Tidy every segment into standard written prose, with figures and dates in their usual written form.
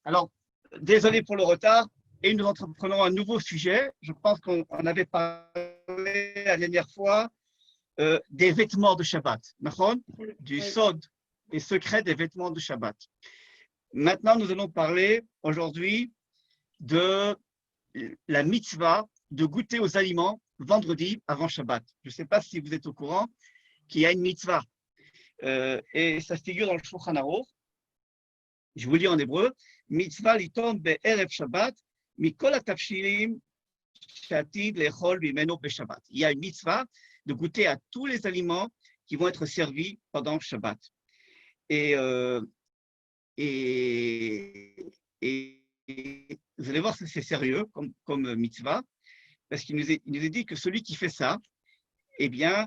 Alors, désolé pour le retard, et nous entreprenons un nouveau sujet. Je pense qu'on avait parlé la dernière fois des vêtements de Shabbat, du sod, des secrets des vêtements de Shabbat. Maintenant, nous allons parler aujourd'hui de la mitzvah de goûter aux aliments vendredi avant Shabbat. Je ne sais pas si vous êtes au courant qu'il y a une mitzvah et ça figure dans le Shulchan Aruch. Je vous lis en hébreu, mitzvah liton be'erev Shabbat, mikol hatavshilim shatid lechol bimeno beShabbat. Il y a une mitzvah de goûter à tous les aliments qui vont être servis pendant Shabbat. Et vous allez voir, c'est sérieux comme mitzvah, parce qu'il nous est dit que celui qui fait ça, eh bien,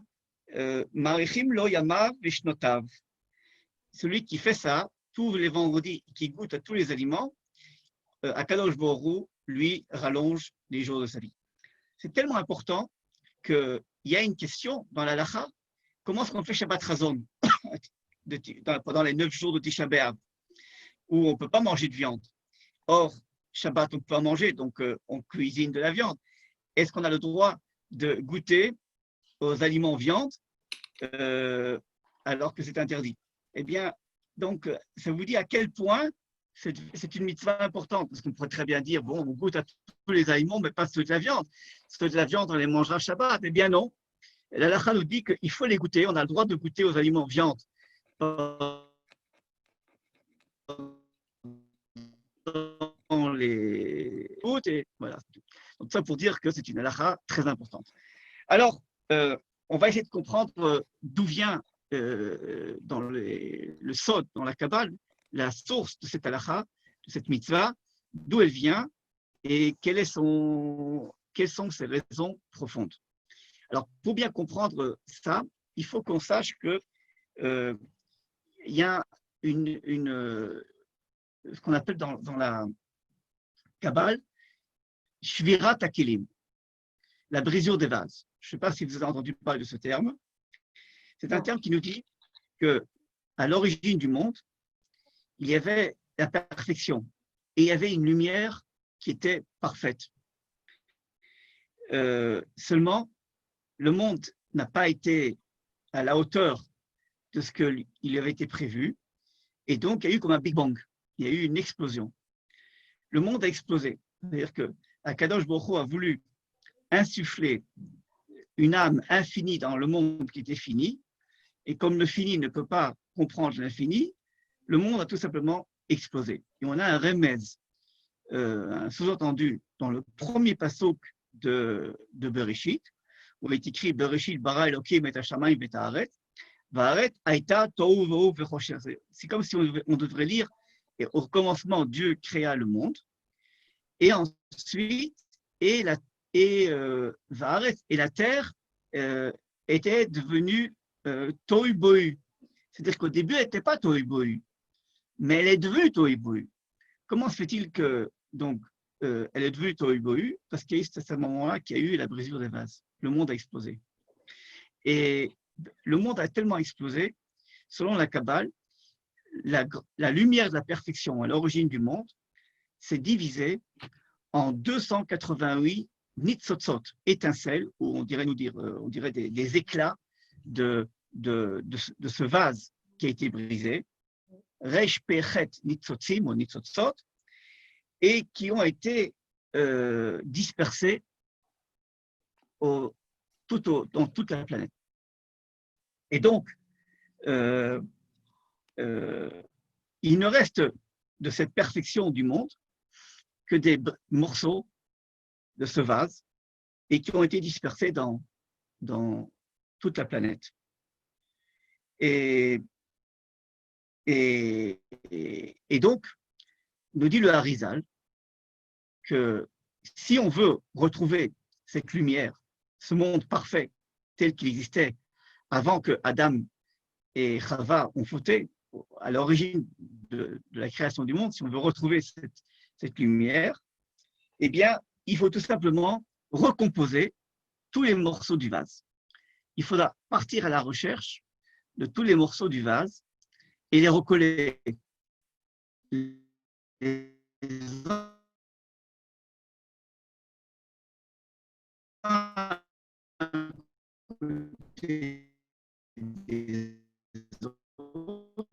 marichim lo yamav vishnotav. Celui qui fait ça, tous les vendredis, qui goûte à tous les aliments, Akadosh Baruch Hu, lui, rallonge les jours de sa vie. C'est tellement important qu'il y a une question dans la Lacha, comment est-ce qu'on fait Shabbat Razon pendant les 9 jours de Tisha B'Av, où on ne peut pas manger de viande. Or, Shabbat, on peut en manger, donc on cuisine de la viande. Est-ce qu'on a le droit de goûter aux aliments viande alors que c'est interdit? Eh bien, donc, ça vous dit à quel point c'est une mitzvah importante, parce qu'on pourrait très bien dire, bon, on goûte à tous les aliments, mais pas ceux de la viande. Ceux de la viande, on les mangera Shabbat. Eh bien, non. La Lacha nous dit qu'il faut les goûter, on a le droit de goûter aux aliments viande. On les goûte et voilà. Donc, ça pour dire que c'est une Lacha très importante. Alors, on va essayer de comprendre d'où vient dans le Sod, dans la Kabbale, la source de cette halakha, de cette mitzvah, d'où elle vient et quelles sont ses raisons profondes. Alors, pour bien comprendre ça, il faut qu'on sache que il y a ce qu'on appelle dans la Kabbale, Shvirat HaKelim, la brisure des vases. Je ne sais pas si vous avez entendu parler de ce terme. C'est un terme qui nous dit qu'à l'origine du monde, il y avait la perfection et il y avait une lumière qui était parfaite. Seulement, le monde n'a pas été à la hauteur de ce qu'il avait été prévu et donc il y a eu comme un Big Bang, il y a eu une explosion. Le monde a explosé, c'est-à-dire que Akadosh Baruch Hu a voulu insuffler une âme infinie dans le monde qui était fini, et comme le fini ne peut pas comprendre l'infini, le monde a tout simplement explosé. Et on a un remez, un sous-entendu dans le premier pasuk de Bereshit, où il est écrit Bereshit bara Elokim et hashamayim et haaretz, va'aretz haïta tohu vohu vechosher. C'est comme si on devrait lire, et au commencement, Dieu créa le monde, et ensuite, va'aretz, et la terre était devenue tohu bohu. C'est-à-dire qu'au début, elle n'était pas tohu bohu, mais elle est devenue tohu bohu. Comment se fait-il que donc elle est devenue tohu bohu? Parce qu'il y a eu à ce moment-là qu'il y a eu la brisure des vases. Le monde a explosé. Et le monde a tellement explosé, selon la Kabbale, la lumière de la perfection à l'origine du monde s'est divisée en 288 nitzotzot, étincelles, ou on dirait des éclats de ce vase qui a été brisé, Reish Pechet Nitzotzim ou Nitzotzot, et qui ont été dispersés dans toute la planète. Et donc, il ne reste de cette perfection du monde que des morceaux de ce vase et qui ont été dispersés dans toute la planète. Et donc, nous dit le Harizal que si on veut retrouver cette lumière, ce monde parfait tel qu'il existait avant que Adam et Chava ont fauté, à l'origine de la création du monde, si on veut retrouver cette lumière, eh bien, il faut tout simplement recomposer tous les morceaux du vase. Il faudra partir à la recherche de tous les morceaux du vase et les recoller les uns côté des autres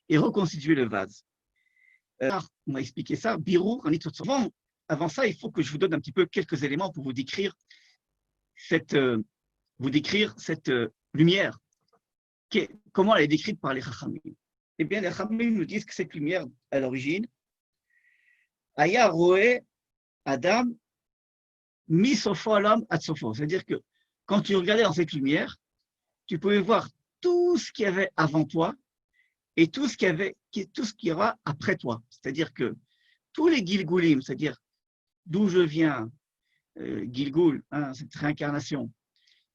et reconstituer le vase. On m'a expliqué ça. Birur, avant ça, il faut que je vous donne un petit peu quelques éléments pour vous décrire cette lumière. Comment elle est décrite par les Chachamim. Eh bien, les Chachamim nous disent que cette lumière, à l'origine, Aya Roé Adam Misofo Alam Atsofo. C'est-à-dire que quand tu regardais dans cette lumière, tu pouvais voir tout ce qu'il y avait avant toi et tout ce qu'il y aura après toi. C'est-à-dire que tous les Gilgulim, c'est-à-dire d'où je viens, Gilgul, hein, cette réincarnation,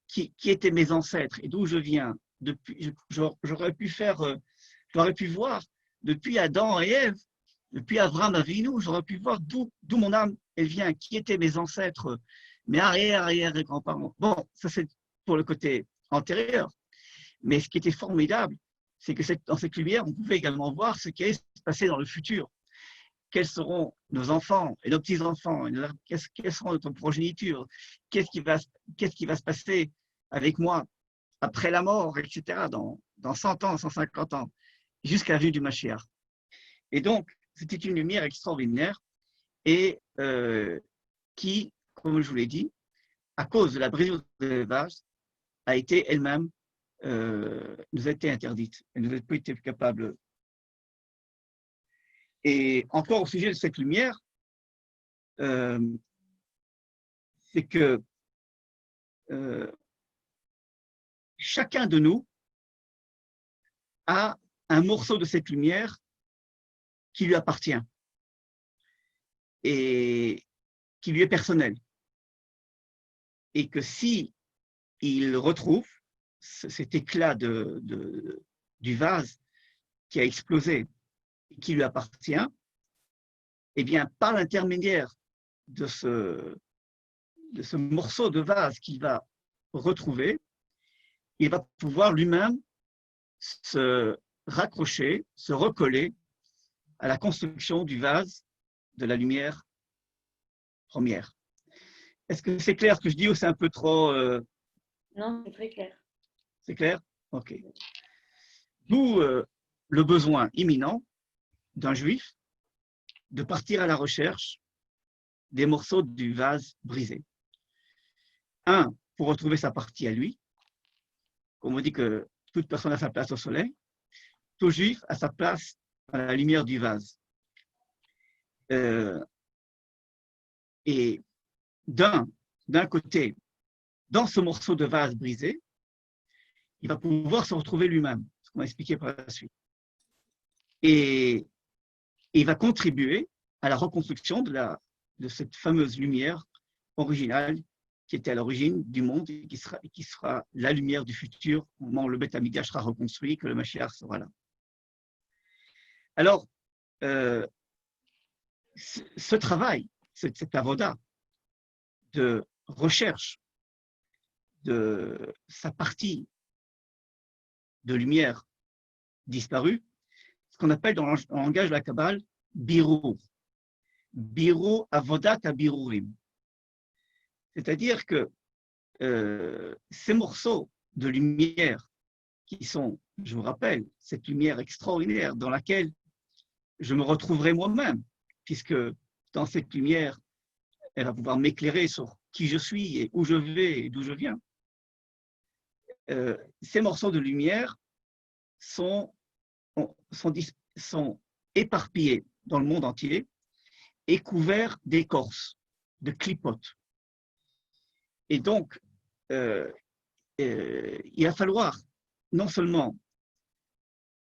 qui étaient mes ancêtres et d'où je viens, j'aurais pu voir depuis Adam et Ève, depuis Abraham Avinu, j'aurais pu voir d'où mon âme elle vient, qui étaient mes ancêtres, mes arrière-grands-parents. Bon, ça c'est pour le côté antérieur. Mais ce qui était formidable, c'est que dans cette lumière, on pouvait également voir ce qui allait se passer dans le futur. Quels seront nos enfants et nos petits-enfants, quelles seront notre progéniture, qu'est-ce qui va se passer avec moi après la mort, etc., dans 100 ans, 150 ans, jusqu'à la venue du Mashiach. Et donc, c'était une lumière extraordinaire et qui, comme je vous l'ai dit, à cause de la brisure des vases, a été elle-même, nous a été interdite. Elle nous a pas été capable. Et encore au sujet de cette lumière, c'est que chacun de nous a un morceau de cette lumière qui lui appartient et qui lui est personnel. Et que si il retrouve cet éclat du vase qui a explosé et qui lui appartient, eh bien, par l'intermédiaire de ce morceau de vase qu'il va retrouver, il va pouvoir lui-même se raccrocher, se recoller à la construction du vase de la lumière première. Est-ce que c'est clair ce que je dis ou c'est un peu trop… Non, c'est très clair. C'est clair? Ok. D'où le besoin imminent d'un juif de partir à la recherche des morceaux du vase brisé. Un, pour retrouver sa partie à lui. Comme on dit que toute personne a sa place au soleil, tout juif a sa place à la lumière du vase. Et d'un côté, dans ce morceau de vase brisé, il va pouvoir se retrouver lui-même, ce qu'on va expliquer par la suite. Et il va contribuer à la reconstruction de cette fameuse lumière originale qui était à l'origine du monde et qui sera la lumière du futur au moment où le Beth Amikdash sera reconstruit, que le Mashiach sera là. Alors, ce travail, cette avoda de recherche de sa partie de lumière disparue, ce qu'on appelle dans le langage de la Kabbale, birur. Birur avodat habirurim. C'est-à-dire que ces morceaux de lumière qui sont, je vous rappelle, cette lumière extraordinaire dans laquelle je me retrouverai moi-même, puisque dans cette lumière, elle va pouvoir m'éclairer sur qui je suis et où je vais et d'où je viens. Ces morceaux de lumière sont éparpillés dans le monde entier et couverts d'écorces, de clipotes. Et donc, il va falloir non seulement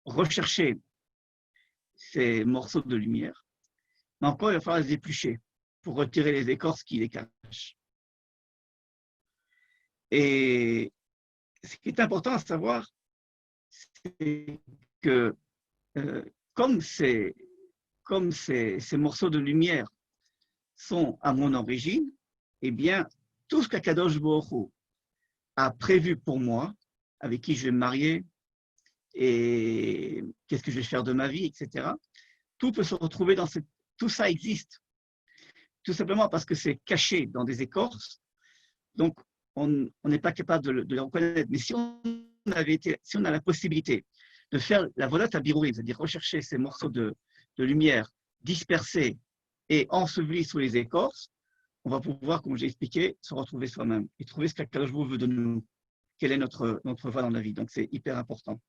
rechercher ces morceaux de lumière, mais encore il va falloir les éplucher pour retirer les écorces qui les cachent. Et ce qui est important à savoir, c'est que comme ces morceaux de lumière sont à mon origine, eh bien, tout ce qu'Akadosh Baruch Hu a prévu pour moi, avec qui je vais me marier, et qu'est-ce que je vais faire de ma vie, etc., tout peut se retrouver tout ça existe. Tout simplement parce que c'est caché dans des écorces. Donc, on n'est pas capable de le reconnaître. Mais si on a la possibilité de faire la volat tabirourim, c'est-à-dire rechercher ces morceaux de lumière dispersés et ensevelis sous les écorces, on va pouvoir, comme j'ai expliqué, se retrouver soi-même et trouver ce qu'Akadosh Baruch Hu veut de nous, quelle est notre voie dans la vie. Donc, c'est hyper important.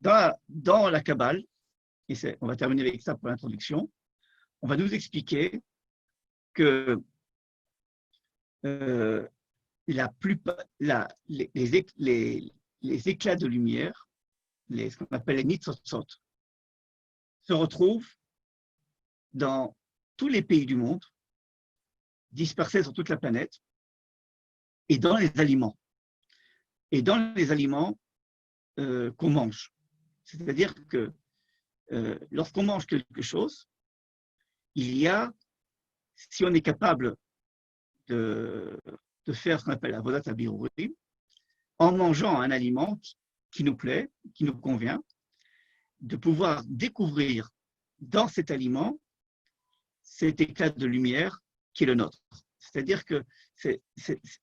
Dans la Kabbale, et on va terminer avec ça pour l'introduction, on va nous expliquer que les éclats de lumière, ce qu'on appelle les nitzotzot, se retrouvent dans tous les pays du monde, dispersés sur toute la planète, et dans les aliments. Et dans les aliments qu'on mange. C'est-à-dire que lorsqu'on mange quelque chose, il y a, si on est capable de faire ce qu'on appelle la vodat habirourim, en mangeant un aliment qui nous plaît, qui nous convient, de pouvoir découvrir dans cet aliment cet éclat de lumière qui est le nôtre. C'est-à-dire que,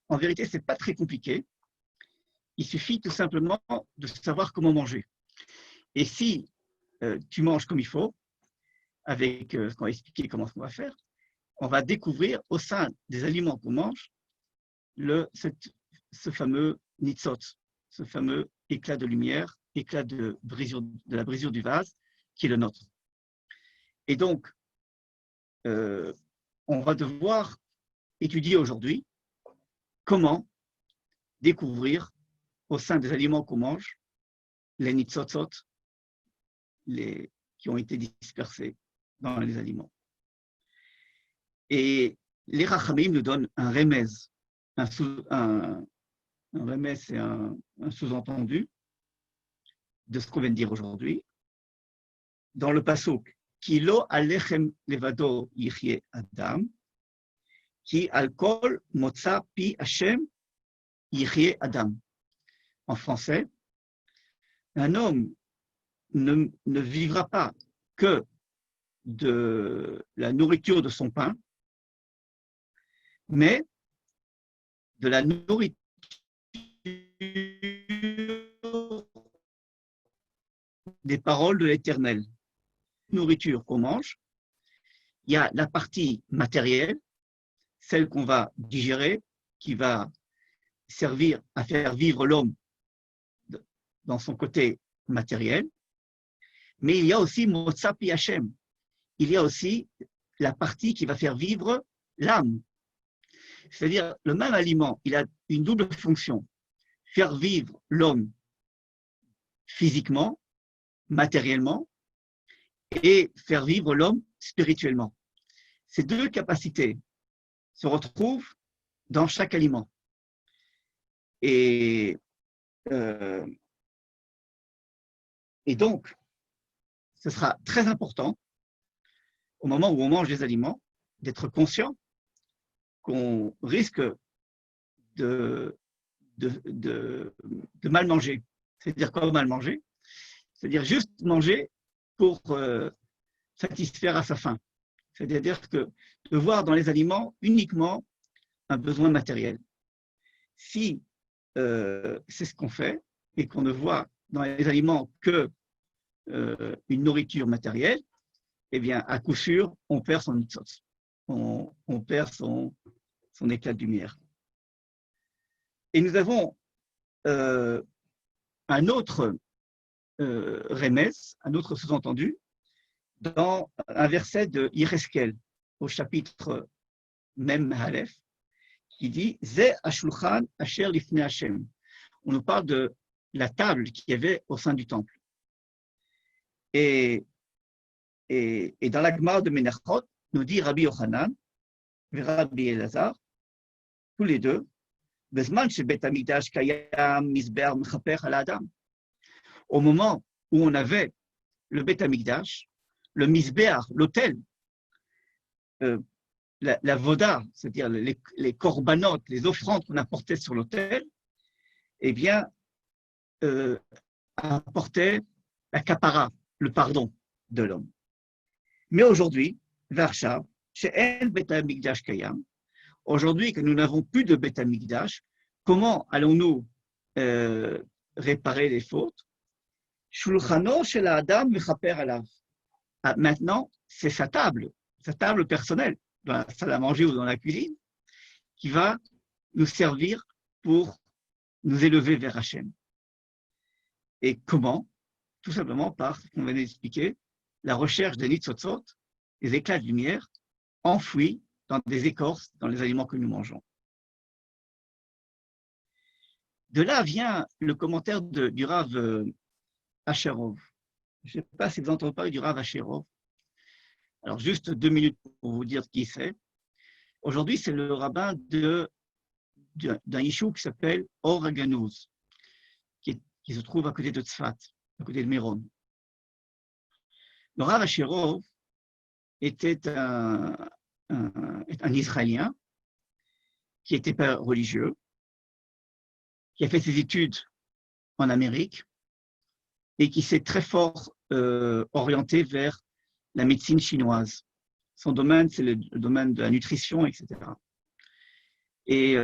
en vérité, ce n'est pas très compliqué. Il suffit tout simplement de savoir comment manger. Et si tu manges comme il faut, avec ce qu'on va expliquer comment on va faire, on va découvrir au sein des aliments qu'on mange ce fameux nitzot, ce fameux éclat de lumière, éclat de la brisure du vase, qui est le nôtre. Et donc, on va devoir étudier aujourd'hui comment découvrir au sein des aliments qu'on mange les nitzotzot qui ont été dispersés dans les aliments. Et les Rachamim nous donnent un remez, un remez, c'est un sous-entendu de ce qu'on vient de dire aujourd'hui. Dans le pasuk, Ki lo alechem levado yichye adam, ki al kol motza pi Hashem yichye adam. En français, un homme ne vivra pas que de la nourriture de son pain, mais de la nourriture des paroles de l'Éternel. Nourriture qu'on mange, il y a la partie matérielle, celle qu'on va digérer, qui va servir à faire vivre l'homme dans son côté matériel, mais il y a aussi Motza Pi Hashem, il y a aussi la partie qui va faire vivre l'âme. C'est-à-dire, le même aliment, il a une double fonction, faire vivre l'homme physiquement, matériellement, et faire vivre l'homme spirituellement. Ces deux capacités se retrouvent dans chaque aliment. Et donc, ce sera très important, au moment où on mange des aliments, d'être conscient qu'on risque de mal manger. C'est-à-dire quoi mal manger? C'est-à-dire juste manger pour satisfaire à sa faim. C'est-à-dire que de voir dans les aliments uniquement un besoin matériel. Si c'est ce qu'on fait et qu'on ne voit dans les aliments que une nourriture matérielle, eh bien, à coup sûr, on perd son nitzot. On perd son éclat de lumière. Et nous avons un autre remez, un autre sous-entendu, dans un verset de Yereskel, au chapitre Mem Aleph, qui dit Ze Ashulchan Asher Lifnei Hashem. On nous parle de la table qu'il y avait au sein du temple. Et dans la Gemara de Menachot, nous dit Rabbi Yochanan et Rabbi Elazar, tous les deux, Bezman shebet hamikdash kayam misber mechaper al adam. Au moment où on avait le Bet Hamikdash, le misber, l'autel, la voda, c'est-à-dire les corbanotes, les offrandes qu'on apportait sur l'autel, eh bien, apportait la kapara, le pardon de l'homme. Mais aujourd'hui, Varshav, chez El Bet HaMikdash Kayam, aujourd'hui que nous n'avons plus de Bet HaMikdash, comment allons-nous réparer les fautes? Shulchano shel Adam mechaper alav. Maintenant, c'est sa table personnelle, dans la salle à manger ou dans la cuisine, qui va nous servir pour nous élever vers Hachem. Et comment? Tout simplement par ce qu'on vient d'expliquer, la recherche des nitzotzot, des éclats de lumière, enfouis dans des écorces, dans les aliments que nous mangeons. De là vient le commentaire du Rav Asherov. Je ne sais pas si vous entendez parler du Rav Asherov. Alors, juste 2 minutes pour vous dire qui c'est. Aujourd'hui, c'est le rabbin d'un yishuv qui s'appelle Or HaGanuz, qui se trouve à côté de Tzfat, à côté de Méron. Le Rav Asherov était un Israélien qui n'était pas religieux, qui a fait ses études en Amérique et qui s'est très fort orienté vers la médecine chinoise. Son domaine, c'est le domaine de la nutrition, etc. Et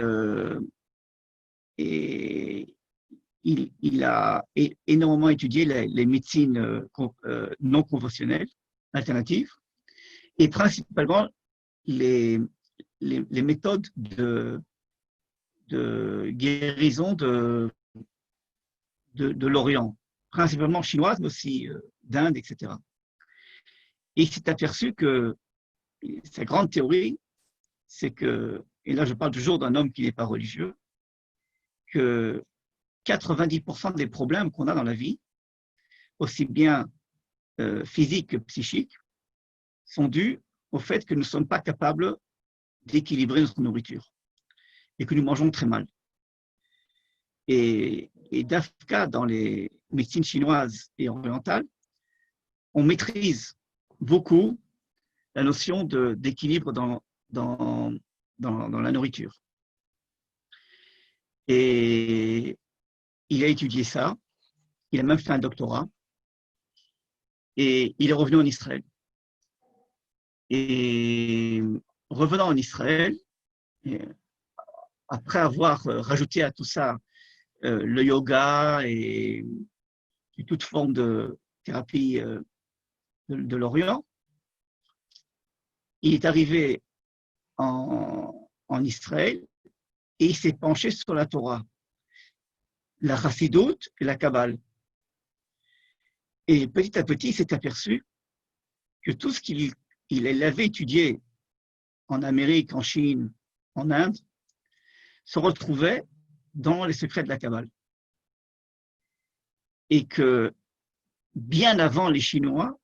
il a énormément étudié les médecines non conventionnelles, alternatives, et principalement les méthodes de guérison de l'Orient, principalement chinoise, mais aussi d'Inde, etc. Et il s'est aperçu que sa grande théorie, c'est que, et là je parle toujours d'un homme qui n'est pas religieux, que 90% des problèmes qu'on a dans la vie, aussi bien physiques que psychiques, sont dus au fait que nous ne sommes pas capables d'équilibrer notre nourriture et que nous mangeons très mal. Et d'Afka, dans les médecines chinoises et orientales, on maîtrise beaucoup la notion d'équilibre dans la nourriture. Et il a étudié ça, il a même fait un doctorat, et il est revenu en Israël. Et revenant en Israël, après avoir rajouté à tout ça le yoga et toute forme de thérapie de l'Orient, il est arrivé en Israël et il s'est penché sur la Torah, la Chassidoute et la Kabbale. Et petit à petit, il s'est aperçu que tout ce qu'il avait étudié en Amérique, en Chine, en Inde, se retrouvait dans les secrets de la Kabbale. Et que bien avant les Chinois,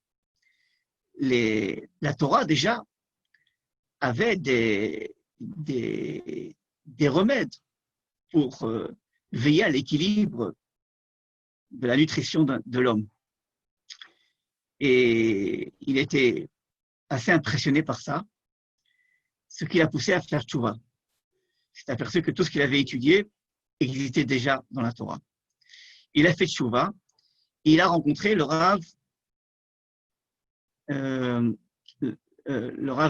la Torah déjà avait des remèdes pour veiller à l'équilibre de la nutrition de l'homme. Et il était assez impressionné par ça, ce qui l'a poussé à faire tchouva. Il s'est aperçu que tout ce qu'il avait étudié existait déjà dans la Torah. Il a fait tchouva, et il a rencontré le Rav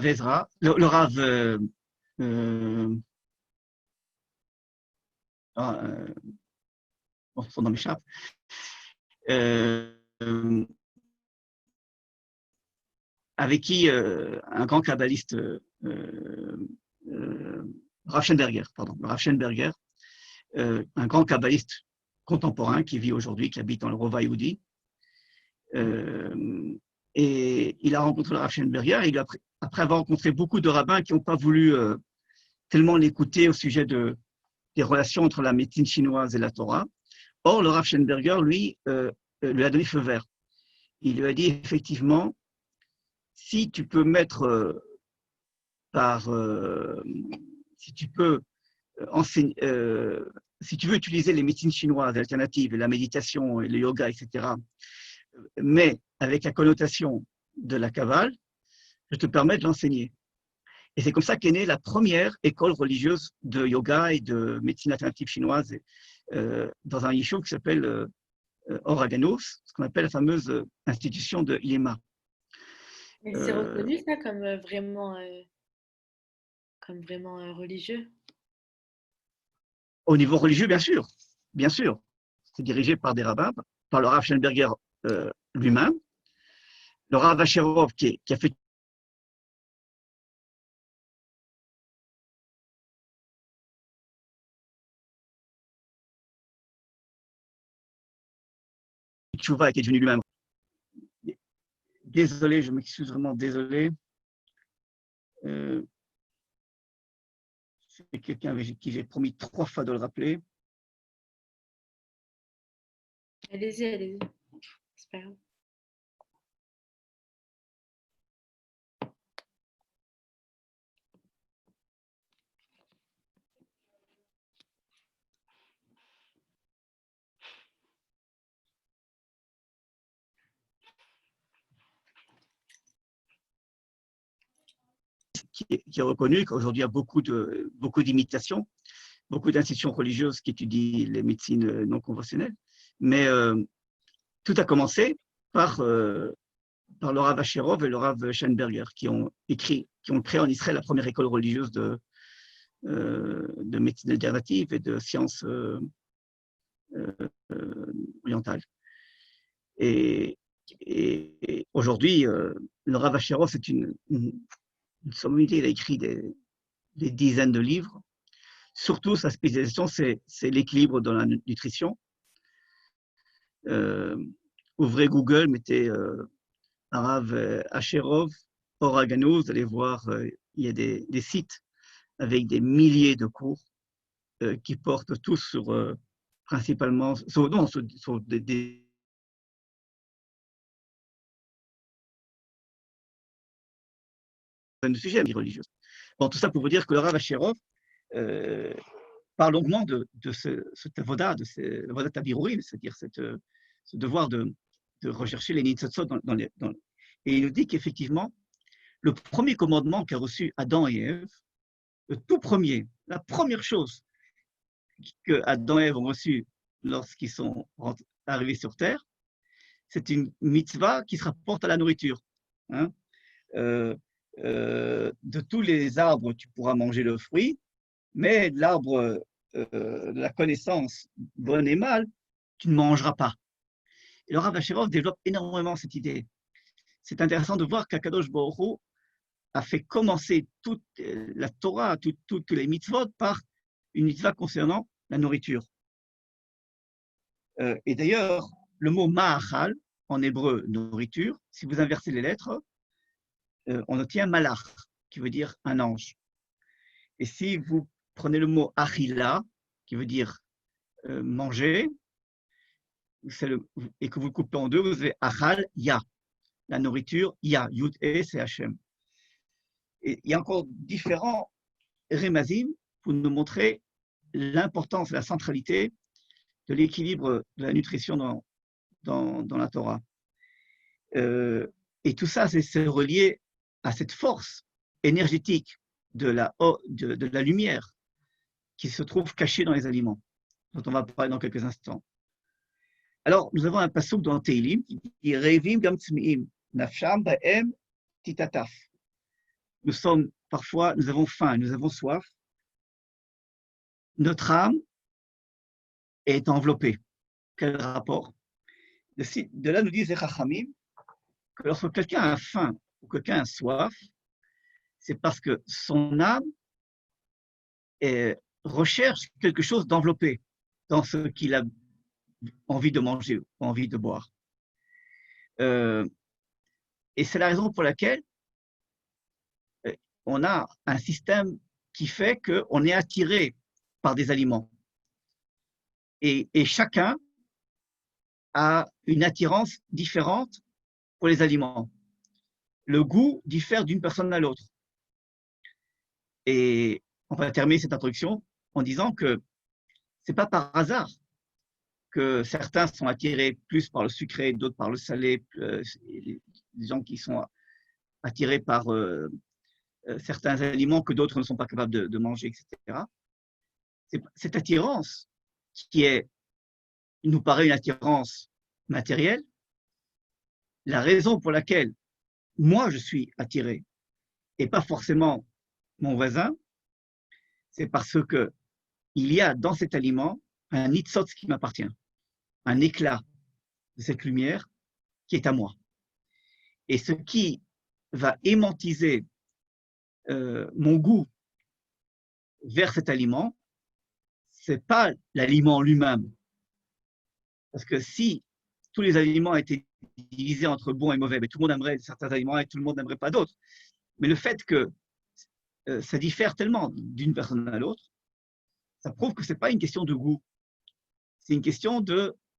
Ezra, le Rav son nom m'échappe, avec qui un grand kabbaliste, Rav Schenberger, un grand kabbaliste contemporain qui vit aujourd'hui, qui habite dans le Rova Yehudi. Et il a rencontré le Rav Schenberger, et après avoir rencontré beaucoup de rabbins qui n'ont pas voulu tellement l'écouter au sujet des relations entre la médecine chinoise et la Torah. Or, le Rav Schenberger, lui a donné feu vert. Il lui a dit effectivement, si tu peux mettre si tu peux enseigner, si tu veux utiliser les médecines chinoises alternatives, la méditation et le yoga, etc., mais avec la connotation de la Kabbale, je te permets de l'enseigner. Et c'est comme ça qu'est née la première école religieuse de yoga et de médecine alternative chinoise dans un yishuv qui s'appelle Or HaGanuz, ce qu'on appelle la fameuse institution de Yema. Mais c'est Euh, reconnu ça comme vraiment religieux. Au niveau religieux, bien sûr, bien sûr. C'est dirigé par des rabbins, par le Rav Schellenberger lui-même, le Rav Asherov qui a fait tchouva, qui est devenu lui-même. Désolé, je m'excuse vraiment, désolé. Euh, c'est quelqu'un avec qui j'ai promis 3 fois de le rappeler. Allez-y, allez-y. C'est pas grave. Qui est reconnu qu'aujourd'hui il y a beaucoup d'imitations, beaucoup d'institutions religieuses qui étudient les médecines non conventionnelles. Mais tout a commencé par le Rav Asherov et le Rav Schellenberger qui ont créé en Israël la première école religieuse de médecine alternative et de sciences orientales. Et, et aujourd'hui, le Rav Asherov, c'est une sommité, il a écrit des dizaines de livres. Surtout, sa spécialisation, c'est l'équilibre dans la nutrition. Euh, Ouvrez Google, mettez Rav Asherov, Oregano, vous allez voir, il y a des sites avec des milliers de cours qui portent tous sur principalement sur des sujets religieux. Bon, tout ça pour vous dire que le Rav Asherov euh, parle longuement de cette avoda, de ce avoda tabirourim, c'est-à-dire ce devoir de rechercher les nitzotzot et il nous dit qu'effectivement, le premier commandement qu'a reçu Adam et Ève, le tout premier, la première chose que Adam et Ève ont reçue lorsqu'ils sont arrivés sur Terre, c'est une mitzvah qui se rapporte à la nourriture. Hein. Euh, de tous les arbres, tu pourras manger le fruit, mais de l'arbre de la connaissance bonne et mal, tu ne mangeras pas. Et le Rav Asherov développe énormément cette idée. C'est intéressant de voir qu'Akadosh Baruch Hu a fait commencer toute la Torah, toutes les mitzvot par une mitzvah concernant la nourriture. Et d'ailleurs, le mot ma'achal, en hébreu, nourriture, si vous inversez les lettres, on obtient malach, qui veut dire un ange. Et si vous prenez le mot achila, qui veut dire manger, et que vous le coupez en deux, vous avez achal, ya. La nourriture, ya, yud e, c'est Hachem. Et il y a encore différents remazim pour nous montrer l'importance, la centralité de l'équilibre de la nutrition dans la Torah. Et tout ça, c'est relié à cette force énergétique de la lumière qui se trouve cachée dans les aliments, dont on va parler dans quelques instants. Alors, nous avons un passouk dans Teilim qui dit Revim gam tzmiim, nafsham ba'em titataf. Nous avons faim, nous avons soif. Notre âme est enveloppée. Quel rapport? De là, nous disent les Chachamim que lorsque quelqu'un a faim ou quelqu'un a soif, c'est parce que son âme recherche quelque chose d'enveloppé dans ce qu'il a envie de manger, envie de boire. Et c'est la raison pour laquelle on a un système qui fait qu'on est attiré par des aliments. Et chacun a une attirance différente pour les aliments. Le goût diffère d'une personne à l'autre. Et on va terminer cette introduction en disant que ce n'est pas par hasard que certains sont attirés plus par le sucré, d'autres par le salé, les gens qui sont attirés par certains aliments que d'autres ne sont pas capables de manger, etc. Cette attirance qui nous paraît une attirance matérielle, la raison pour laquelle moi je suis attiré et pas forcément mon voisin, c'est parce que il y a dans cet aliment un nitzotz qui m'appartient, un éclat de cette lumière qui est à moi. Et ce qui va aimantiser mon goût vers cet aliment, c'est pas l'aliment lui-même. Parce que si tous les aliments étaient divisés entre bons et mauvais, mais tout le monde aimerait certains aliments et tout le monde n'aimerait pas d'autres. Mais le fait que ça diffère tellement d'une personne à l'autre, ça prouve que ce n'est pas une question de goût, c'est une question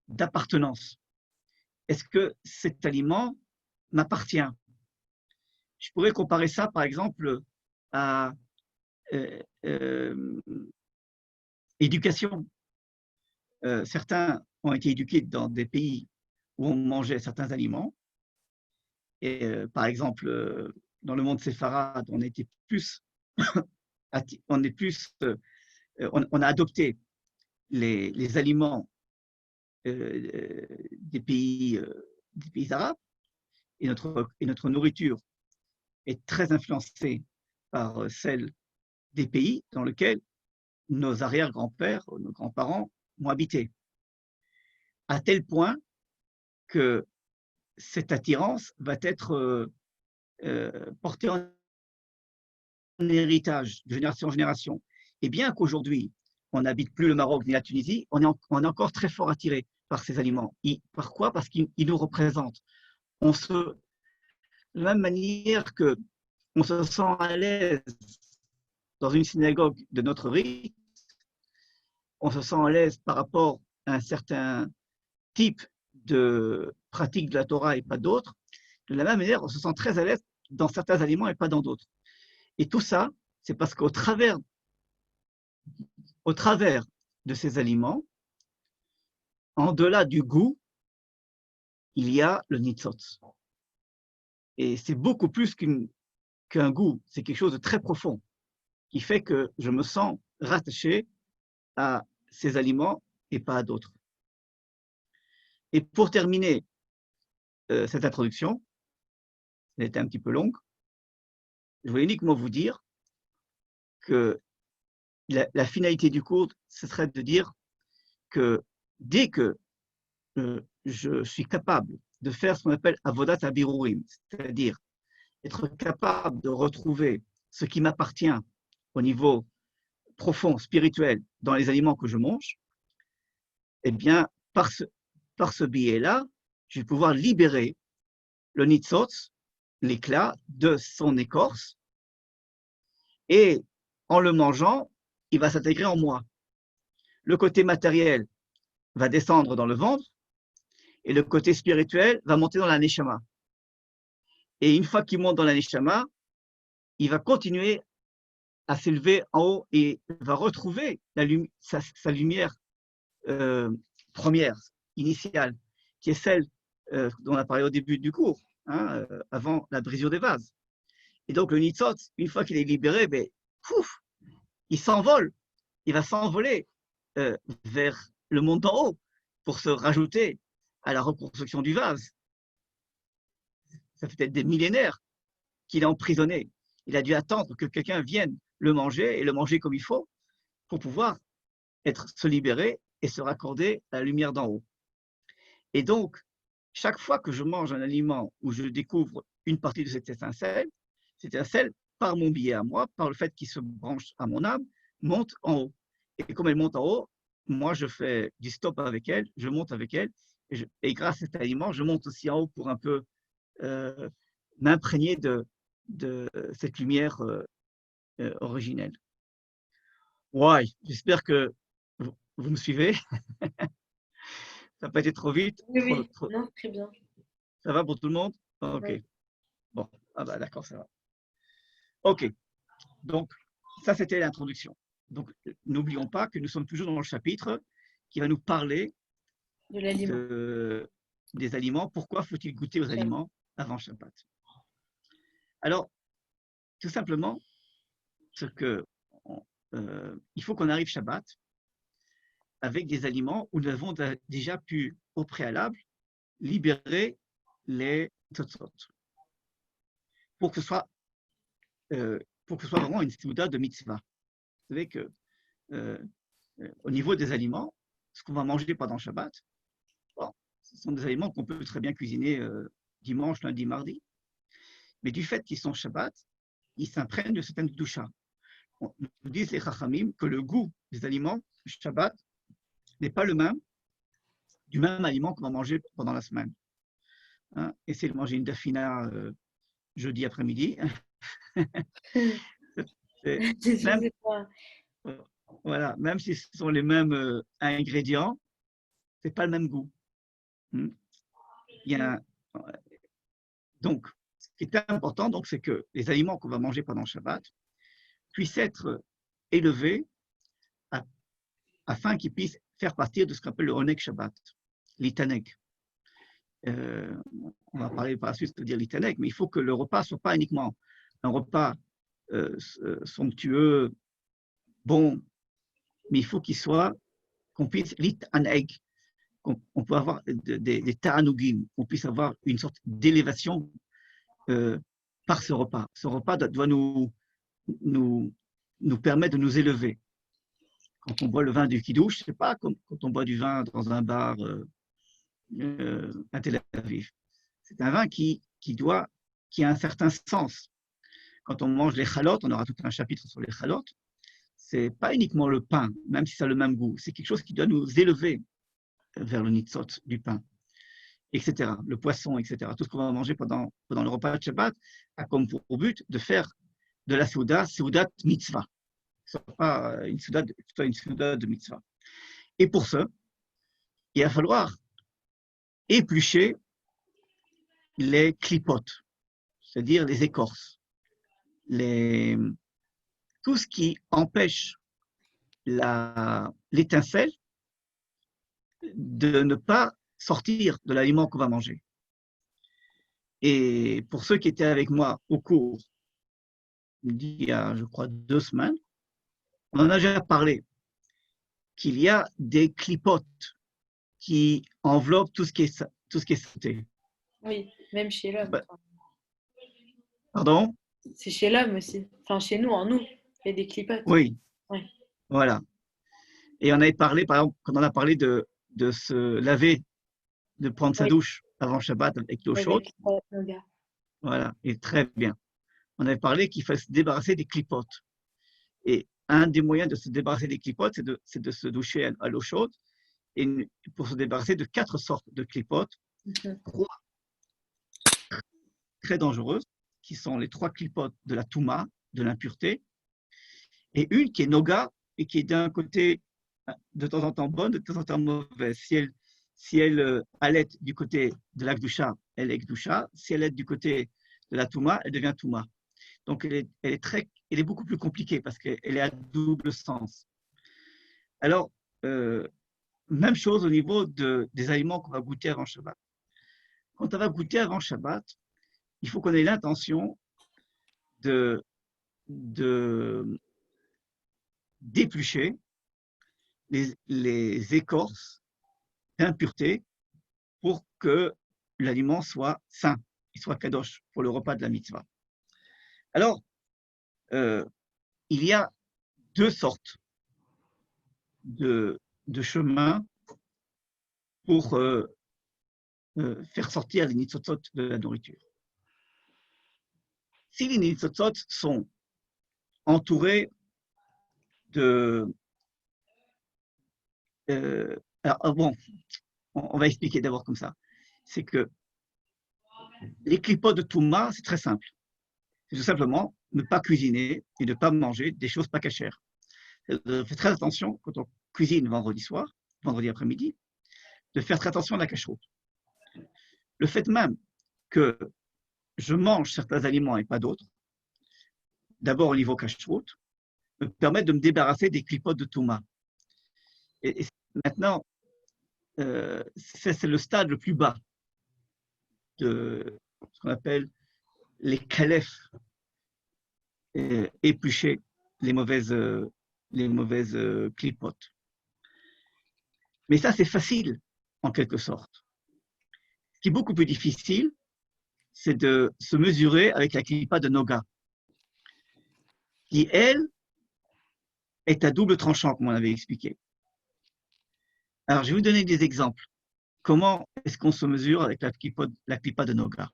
d'appartenance. Est-ce que cet aliment m'appartient? Je pourrais comparer ça, par exemple, à euh, euh, éducation. Certains ont été éduqués dans des pays où on mangeait certains aliments. Et par exemple, dans le monde séfarade, on était plus, on est plus, on a adopté les aliments des pays arabes et notre nourriture est très influencée par celle des pays dans lesquels nos arrière-grands-pères, nos grands-parents ont habité. À tel point que cette attirance va être portée en héritage de génération en génération. Et bien qu'aujourd'hui, on n'habite plus le Maroc ni la Tunisie, on est encore très fort attiré par ces aliments. Par quoi? Parce qu'ils nous représentent. De la même manière qu'on se sent à l'aise dans une synagogue de notre rite, on se sent à l'aise par rapport à un certain type de pratique de la Torah et pas d'autres. De la même manière, on se sent très à l'aise dans certains aliments et pas dans d'autres. Et tout ça, c'est parce qu'au travers de ces aliments, en delà du goût, il y a le nitzotz. Et c'est beaucoup plus qu'un goût, c'est quelque chose de très profond qui fait que je me sens rattaché à ces aliments et pas à d'autres. Et pour terminer cette introduction, elle était un petit peu longue, je voulais uniquement vous dire que la finalité du cours, ce serait de dire que dès que je suis capable de faire ce qu'on appelle avodat habirurim, c'est-à-dire être capable de retrouver ce qui m'appartient au niveau profond, spirituel, dans les aliments que je mange, eh bien, par ce biais-là, je vais pouvoir libérer le nitzotz, l'éclat, de son écorce, et en le mangeant, il va s'intégrer en moi. Le côté matériel va descendre dans le ventre, et le côté spirituel va monter dans la neshama. Et une fois qu'il monte dans la neshama, il va continuer à s'élever en haut et va retrouver sa lumière première, initiale, qui est celle dont on a parlé au début du cours, hein, avant la brisure des vases. Et donc le nitzotz, une fois qu'il est libéré, ben, pouf, il s'envole, il va s'envoler vers le monde d'en haut pour se rajouter à la reconstruction du vase. Ça fait peut-être des millénaires qu'il est emprisonné. Il a dû attendre que quelqu'un vienne le manger et le manger comme il faut pour pouvoir se libérer et se raccorder à la lumière d'en haut. Et donc, chaque fois que je mange un aliment où je découvre une partie de cette étincelle, par mon biais à moi, par le fait qu'il se branche à mon âme, monte en haut. Et comme elle monte en haut, moi, je fais du stop avec elle, je monte avec elle, et grâce à cet aliment, je monte aussi en haut pour un peu m'imprégner de cette lumière originelle. Ouais, j'espère que vous me suivez. Ça n'a pas été trop vite. Oui, non, très bien. Ça va pour tout le monde? Ok. Oui. Bon, ah bah d'accord, ça va. Ok, donc ça c'était l'introduction. Donc n'oublions pas que nous sommes toujours dans le chapitre qui va nous parler De l'aliment. des aliments. Pourquoi faut-il goûter aux aliments avant Shabbat? Alors, tout simplement, il faut qu'on arrive Shabbat avec des aliments où nous avons déjà pu, au préalable, libérer les tzotzot. pour que ce soit, vraiment une Souda de mitzvah. Vous savez que au niveau des aliments, ce qu'on va manger pendant Shabbat, bon, ce sont des aliments qu'on peut très bien cuisiner dimanche, lundi, mardi. Mais du fait qu'ils sont Shabbat, ils s'imprègnent de certaines douchas. On nous dit les Chachamim que le goût des aliments Shabbat n'est pas le même du même aliment qu'on va manger pendant la semaine. Hein, essayez de manger une dafina jeudi après-midi. Même, voilà, même si ce sont les mêmes ingrédients, c'est pas le même goût. Il y a, donc, ce qui est important, donc, c'est que les aliments qu'on va manger pendant Shabbat puissent être élevés afin qu'ils puissent faire partie de ce qu'on appelle le Onek Shabbat, l'Itanek. On va parler par la suite de dire l'Itanek, mais il faut que le repas ne soit pas uniquement un repas somptueux, bon, mais il faut qu'il soit, qu'on puisse l'Itanek, qu'on peut avoir des ta'anugim, qu'on puisse avoir une sorte d'élévation par ce repas. Ce repas doit nous permettre de nous élever. Quand on boit le vin du Kiddush, ce n'est pas comme quand on boit du vin dans un bar à Tel Aviv. C'est un vin qui a un certain sens. Quand on mange les chalotes, on aura tout un chapitre sur les chalotes, c'est pas uniquement le pain, même si ça a le même goût, c'est quelque chose qui doit nous élever vers le nitzot du pain, etc., le poisson, etc. Tout ce qu'on va manger pendant le repas de Shabbat a comme pour but de faire de la Souda mitzvah. Ce n'est pas une Souda de mitzvah. Et pour ça, il va falloir éplucher les clipotes, c'est-à-dire les écorces, tout ce qui empêche l'étincelle de ne pas sortir de l'aliment qu'on va manger. Et pour ceux qui étaient avec moi au cours, il y a, je crois, 2 semaines, on en a déjà parlé, qu'il y a des clipotes qui enveloppent tout ce qui est sauté. Oui, même chez l'homme. Pardon? C'est chez l'homme aussi. Enfin, chez nous, il y a des clipotes. Oui. Ouais. Voilà. Et on avait parlé, par exemple, quand on a parlé de se laver, de prendre sa douche avant Shabbat avec l'eau chaude. Voilà, et très bien. On avait parlé qu'il fallait se débarrasser des clipotes. Et un des moyens de se débarrasser des clipotes, c'est de se doucher à l'eau chaude. Et pour se débarrasser de 4 sortes de clipotes, 3 très dangereuses, qui sont les 3 clipotes de la touma, de l'impureté, et une qui est noga et qui est d'un côté de temps en temps bonne, de temps en temps mauvaise. Si elle allait du côté de la Gdusha, elle est Gdusha. Si elle est du côté de la Touma, elle devient Touma. Donc, elle est beaucoup plus compliquée parce qu'elle est à double sens. Alors, même chose au niveau des aliments qu'on va goûter avant Shabbat. Quand on va goûter avant Shabbat, il faut qu'on ait l'intention d'éplucher les écorces d'impureté pour que l'aliment soit sain, il soit kadosh pour le repas de la mitzvah. Alors, il y a 2 sortes de chemins pour faire sortir les nitzotzot de la nourriture. Si les nitzotzot sont entourés alors, bon, on va expliquer d'abord comme ça. C'est que les clipotes de Touma, c'est très simple. C'est tout simplement ne pas cuisiner et ne pas manger des choses pas cachères. Faites très attention quand on cuisine vendredi soir, vendredi après-midi, de faire très attention à la cacheroute. Le fait même que je mange certains aliments et pas d'autres, d'abord au niveau cacheroute, me permet de me débarrasser des clipotes de Touma. Et maintenant, c'est le stade le plus bas de ce qu'on appelle les calèfs, éplucher les mauvaises clipotes. Mais ça, c'est facile, en quelque sorte. Ce qui est beaucoup plus difficile, c'est de se mesurer avec la clipa de Noga, qui, elle, est à double tranchant, comme on avait expliqué. Alors, je vais vous donner des exemples. Comment est-ce qu'on se mesure avec la clipa de Noga?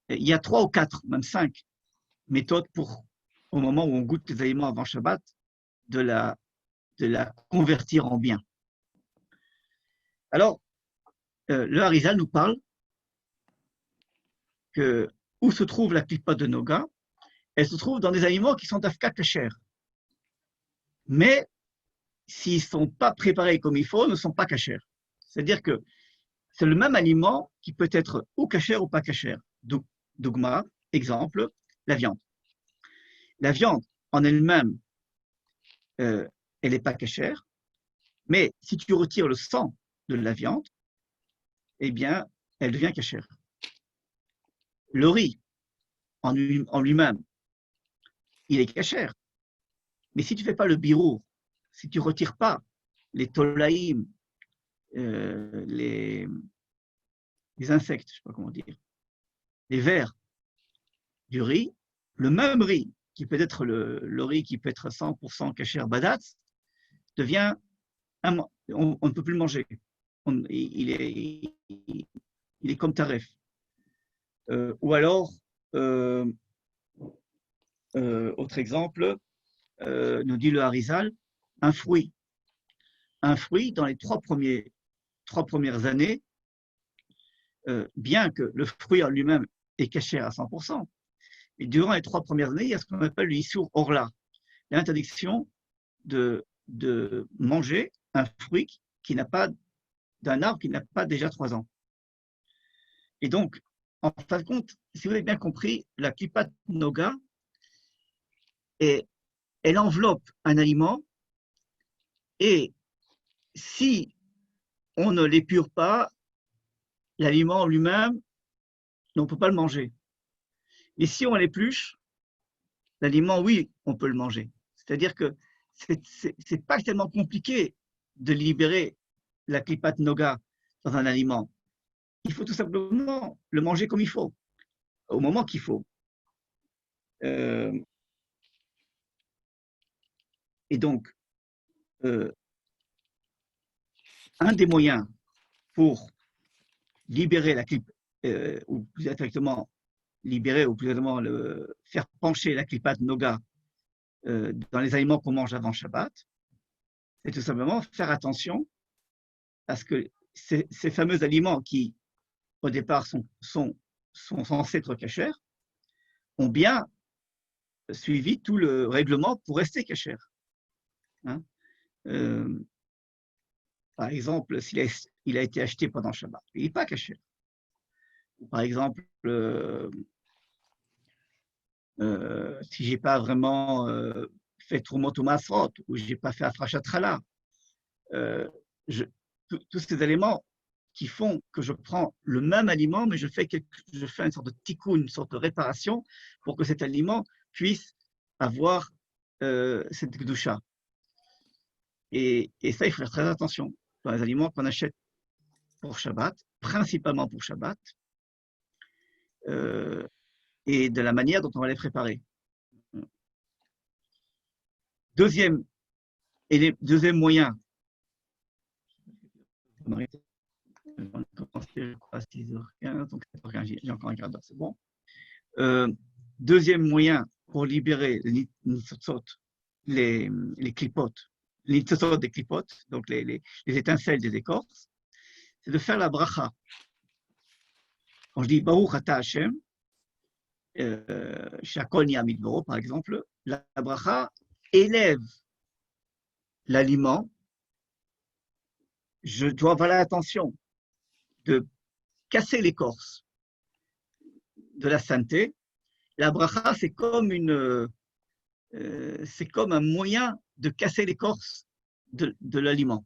Il y a 3 ou 4, même 5 méthodes pour, au moment où on goûte les aliments avant Shabbat, de la convertir en bien. Alors, le Harizal nous parle que où se trouve la clipa de Noga? Elle se trouve dans des aliments qui sont d'Afka kasher. Mais s'ils ne sont pas préparés comme il faut, ne sont pas kasher. C'est-à-dire que c'est le même aliment qui peut être ou kasher ou pas kasher. Dogma, exemple, la viande. La viande en elle-même, elle n'est pas kasher, mais si tu retires le sang de la viande, eh bien, elle devient kasher. Le riz en lui-même, il est kasher. Mais si tu ne fais pas le birou, si tu ne retires pas les tolaïm, les insectes, je ne sais pas comment dire, les vers du riz, le même riz, qui peut être le riz qui peut être 100% kasher badatz, devient, on ne peut plus le manger. Il est comme taref. Ou alors, autre exemple, nous dit le Harizal, un fruit. Un fruit, dans les trois premières années, bien que le fruit en lui-même est caché à 100%, et durant les 3 premières années, il y a ce qu'on appelle le Issour Orla, l'interdiction de manger un fruit qui n'a pas, d'un arbre qui n'a pas déjà 3 ans. Et donc, en fin de compte, si vous avez bien compris, la Klipat Noga, elle enveloppe un aliment, et si on ne l'épure pas, l'aliment lui-même, on ne peut pas le manger. Et si on l'épluche, l'aliment, oui, on peut le manger. C'est-à-dire que c'est pas tellement compliqué de libérer la klipat noga dans un aliment. Il faut tout simplement le manger comme il faut, au moment qu'il faut. Et donc, un des moyens pour libérer la klipat, ou plus exactement libérer, ou plus exactement faire pencher la klipat noga dans les aliments qu'on mange avant Shabbat, c'est tout simplement faire attention parce que ces fameux aliments qui, au départ, sont censés être cachers, ont bien suivi tout le règlement pour rester cachers. Hein, par exemple, s'il a été acheté pendant Shabbat, il n'est pas caché. Par exemple, si je n'ai pas vraiment fait Trumot ou Masrot, ou je n'ai pas fait Afrachat Chala, tous ces éléments qui font que je prends le même aliment, mais je fais une sorte de tikkun, une sorte de réparation pour que cet aliment puisse avoir cette gdusha. Et ça, il faut faire très attention dans les aliments qu'on achète pour Shabbat, principalement pour Shabbat, et de la manière dont on va les préparer. Deuxième moyen, on a commencé, je crois, à 6h15, donc 7h15, j'ai encore un quart d'heure, c'est bon. Deuxième moyen pour libérer les clipotes, les des clipotes, donc les étincelles des écorces, c'est de faire la bracha. Quand je dis Baruch Ata Hashem, Shakol Niamidbo, par exemple, la bracha élève l'aliment. Je dois avoir l'attention de casser l'écorce de la sainteté. La bracha, c'est comme un moyen de casser l'écorce de l'aliment.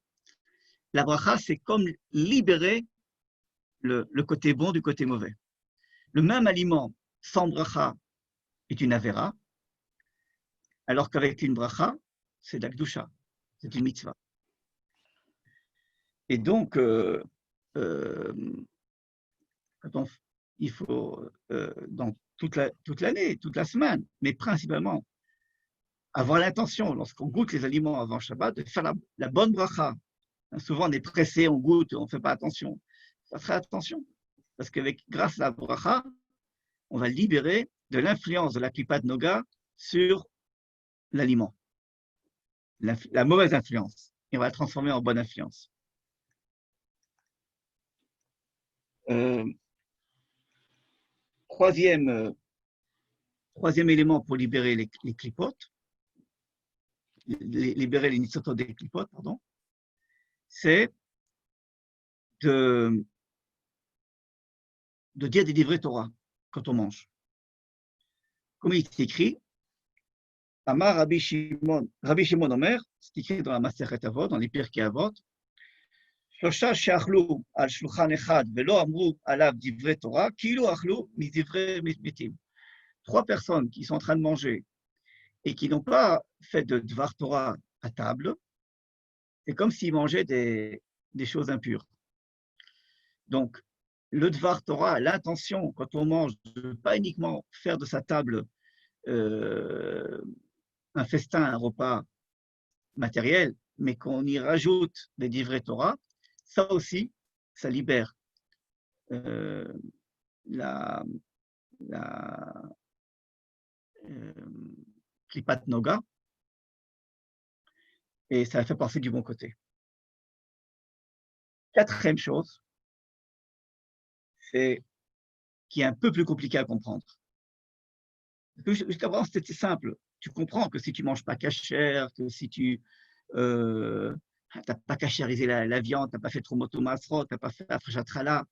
La bracha, c'est comme libérer le côté bon du côté mauvais. Le même aliment sans bracha est une avera, alors qu'avec une bracha, c'est de la gdusha, c'est une mitzvah. Et donc, il faut, dans toute l'année, toute la semaine, mais principalement, avoir l'intention, lorsqu'on goûte les aliments avant Shabbat, de faire la bonne bracha. Souvent, on est pressé, on goûte, on ne fait pas attention. Ça ferait attention, parce grâce à la bracha, on va libérer de l'influence de la klipat noga sur l'aliment, la mauvaise influence, et on va la transformer en bonne influence. Troisième élément pour libérer les clipotes, libérer les nitsotot des clipotes, pardon, c'est de dire des livrets Torah quand on mange. Comme il est écrit, Amar Rabbi Shimon Omer, c'est écrit dans la Masechet Avot, dans les Pirkei Avot, Shlosha she'achlu al shulchan echad velo amru alav divrei Torah, kilu achlu midivrei metim. 3 personnes qui sont en train de manger et qui n'ont pas fait de dvar Torah à table, c'est comme s'ils mangeaient des choses impures. Donc, le dvar Torah, l'intention, quand on mange, de ne pas uniquement faire de sa table un festin, un repas matériel, mais qu'on y rajoute des divrei Torah, ça aussi, ça libère la klipat noga, et ça fait penser du bon côté. Quatrième chose, c'est qui est un peu plus compliqué à comprendre. Jusqu'à présent, c'était simple. Tu comprends que si tu ne manges pas kasher, que si tu n'as pas kashérisé la viande, tu n'as pas fait tromoto masrot, tu n'as pas fait la freshatrala,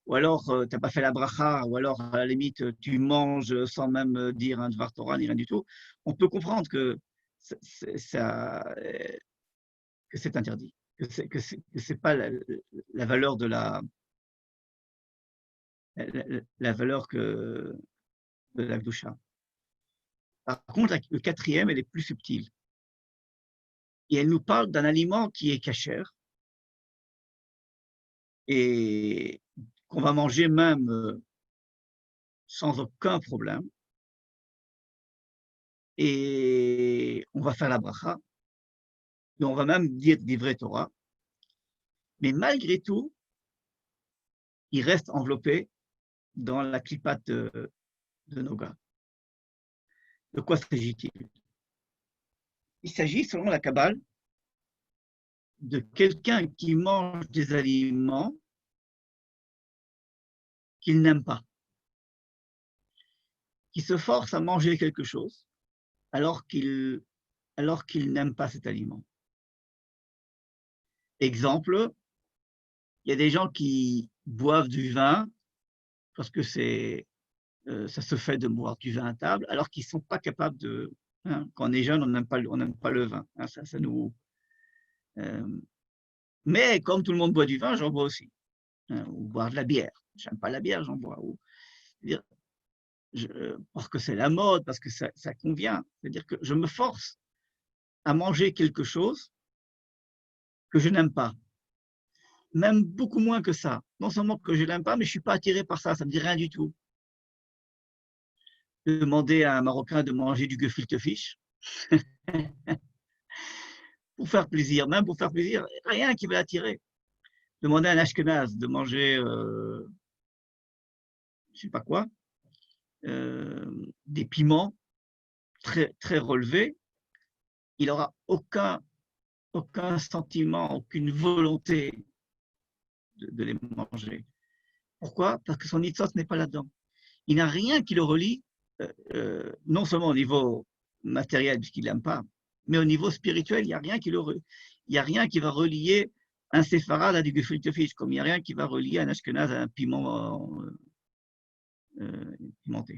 ou alors tu n'as pas fait la bracha, ou alors à la limite tu manges sans même dire un dvar Torah ni rien du tout, on peut comprendre que c'est interdit, que c'est pas la valeur de la valeur de la Gdusha. Par contre, le quatrième, elle est plus subtile. Et elle nous parle d'un aliment qui est cachère et qu'on va manger même sans aucun problème. Et on va faire la bracha, et on va même dire divrei Torah. Mais malgré tout, il reste enveloppé dans la klipat de noga. De quoi s'agit-il? Il s'agit, selon la Kabbale, de quelqu'un qui mange des aliments qu'il n'aime pas, qui se force à manger quelque chose alors qu'il n'aime pas cet aliment. Exemple, il y a des gens qui boivent du vin parce que ça se fait de boire du vin à table, alors qu'ils ne sont pas capables de... quand on est jeune, on n'aime pas le vin. Ça nous... mais comme tout le monde boit du vin, j'en bois aussi. Ou boire de la bière. Je n'aime pas la bière, j'en bois. Parce que c'est la mode, parce que ça convient. C'est-à-dire que je me force à manger quelque chose que je n'aime pas. Même beaucoup moins que ça. Non seulement que je n'aime pas, mais je ne suis pas attiré par ça, ça ne me dit rien du tout. Demander à un Marocain de manger du gefilte fish, pour faire plaisir, même pour faire plaisir, rien qui va l'attirer. Demander à un Ashkenaz de manger, je ne sais pas quoi, des piments très, très relevés, il n'aura aucun sentiment, aucune volonté de les manger. Pourquoi? Parce que son nitzot n'est pas là-dedans. Il n'a rien qui le relie, non seulement au niveau matériel, puisqu'il n'aime pas, mais au niveau spirituel, il n'y a rien qui va relier un séfarade à du gefilte fish, comme il n'y a rien qui va relier un ashkenaz à un piment pimenté.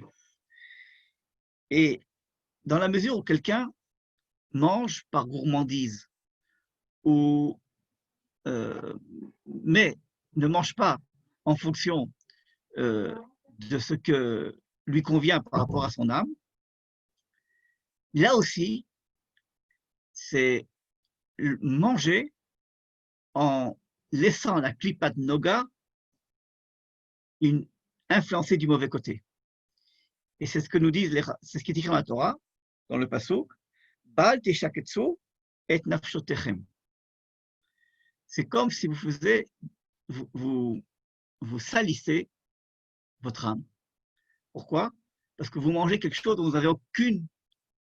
Et dans la mesure où quelqu'un mange par gourmandise, mais ne mange pas en fonction de ce que lui convient par rapport à son âme, là aussi, c'est manger en laissant la klipat noga influencé du mauvais côté. Et c'est ce que nous disent, c'est ce qui est écrit dans la Torah, dans le pasuk, Bal teshaketsu et nafshotechem. C'est comme si vous salissez votre âme. Pourquoi? Parce que vous mangez quelque chose dont vous n'avez aucune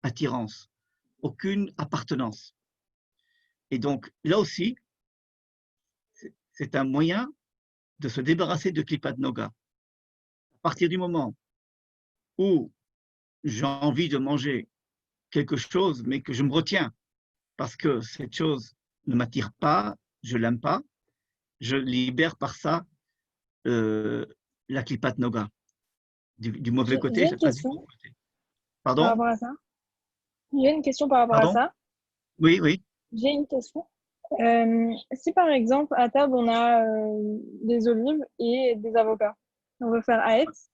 attirance, aucune appartenance. Et donc, là aussi, c'est un moyen de se débarrasser de Klipat Noga. À partir du moment où j'ai envie de manger quelque chose, mais que je me retiens parce que cette chose ne m'attire pas, je ne l'aime pas, je libère par ça la Klipat Noga. Du mauvais côté, J'ai je une la passe du question bon côté. par Pardon? rapport à ça. J'ai une question par rapport à Pardon? ça. Oui, oui. J'ai une question. Si par exemple, à table, on a des olives et des avocats, on veut faire Aetz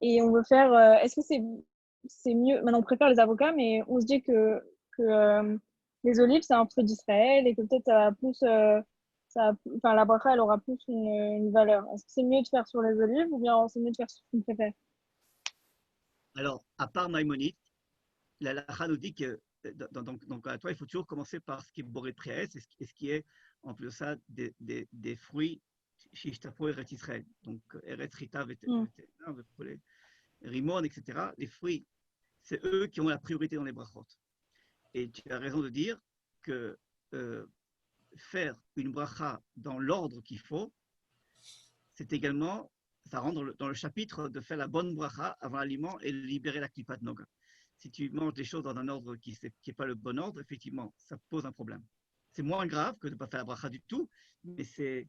et on veut faire. Est-ce que c'est mieux? Maintenant, on préfère les avocats, mais on se dit que les olives, c'est un fruit d'Israël et que peut-être ça va plus. Enfin, la bracha, elle aura plus une valeur. Est-ce que c'est mieux de faire sur les olives ou bien c'est mieux de faire sur ce qu'on préfère? Alors, à part Maïmonide, la Lacha nous dit que, donc à toi, il faut toujours commencer par ce qui est boré priaès et ce qui est, en plus de ça, des fruits Shishtafo Eretz Israël. Donc, Eretz Ritav, Rimon, etc. Les fruits, c'est eux qui ont la priorité dans les brachot. Et tu as raison de dire que faire une bracha dans l'ordre qu'il faut, c'est également, ça rentre dans le chapitre de faire la bonne bracha avant l'aliment et de libérer la klipat noga. Si tu manges des choses dans un ordre qui n'est pas le bon ordre, effectivement, ça pose un problème. C'est moins grave que de ne pas faire la bracha du tout, mais c'est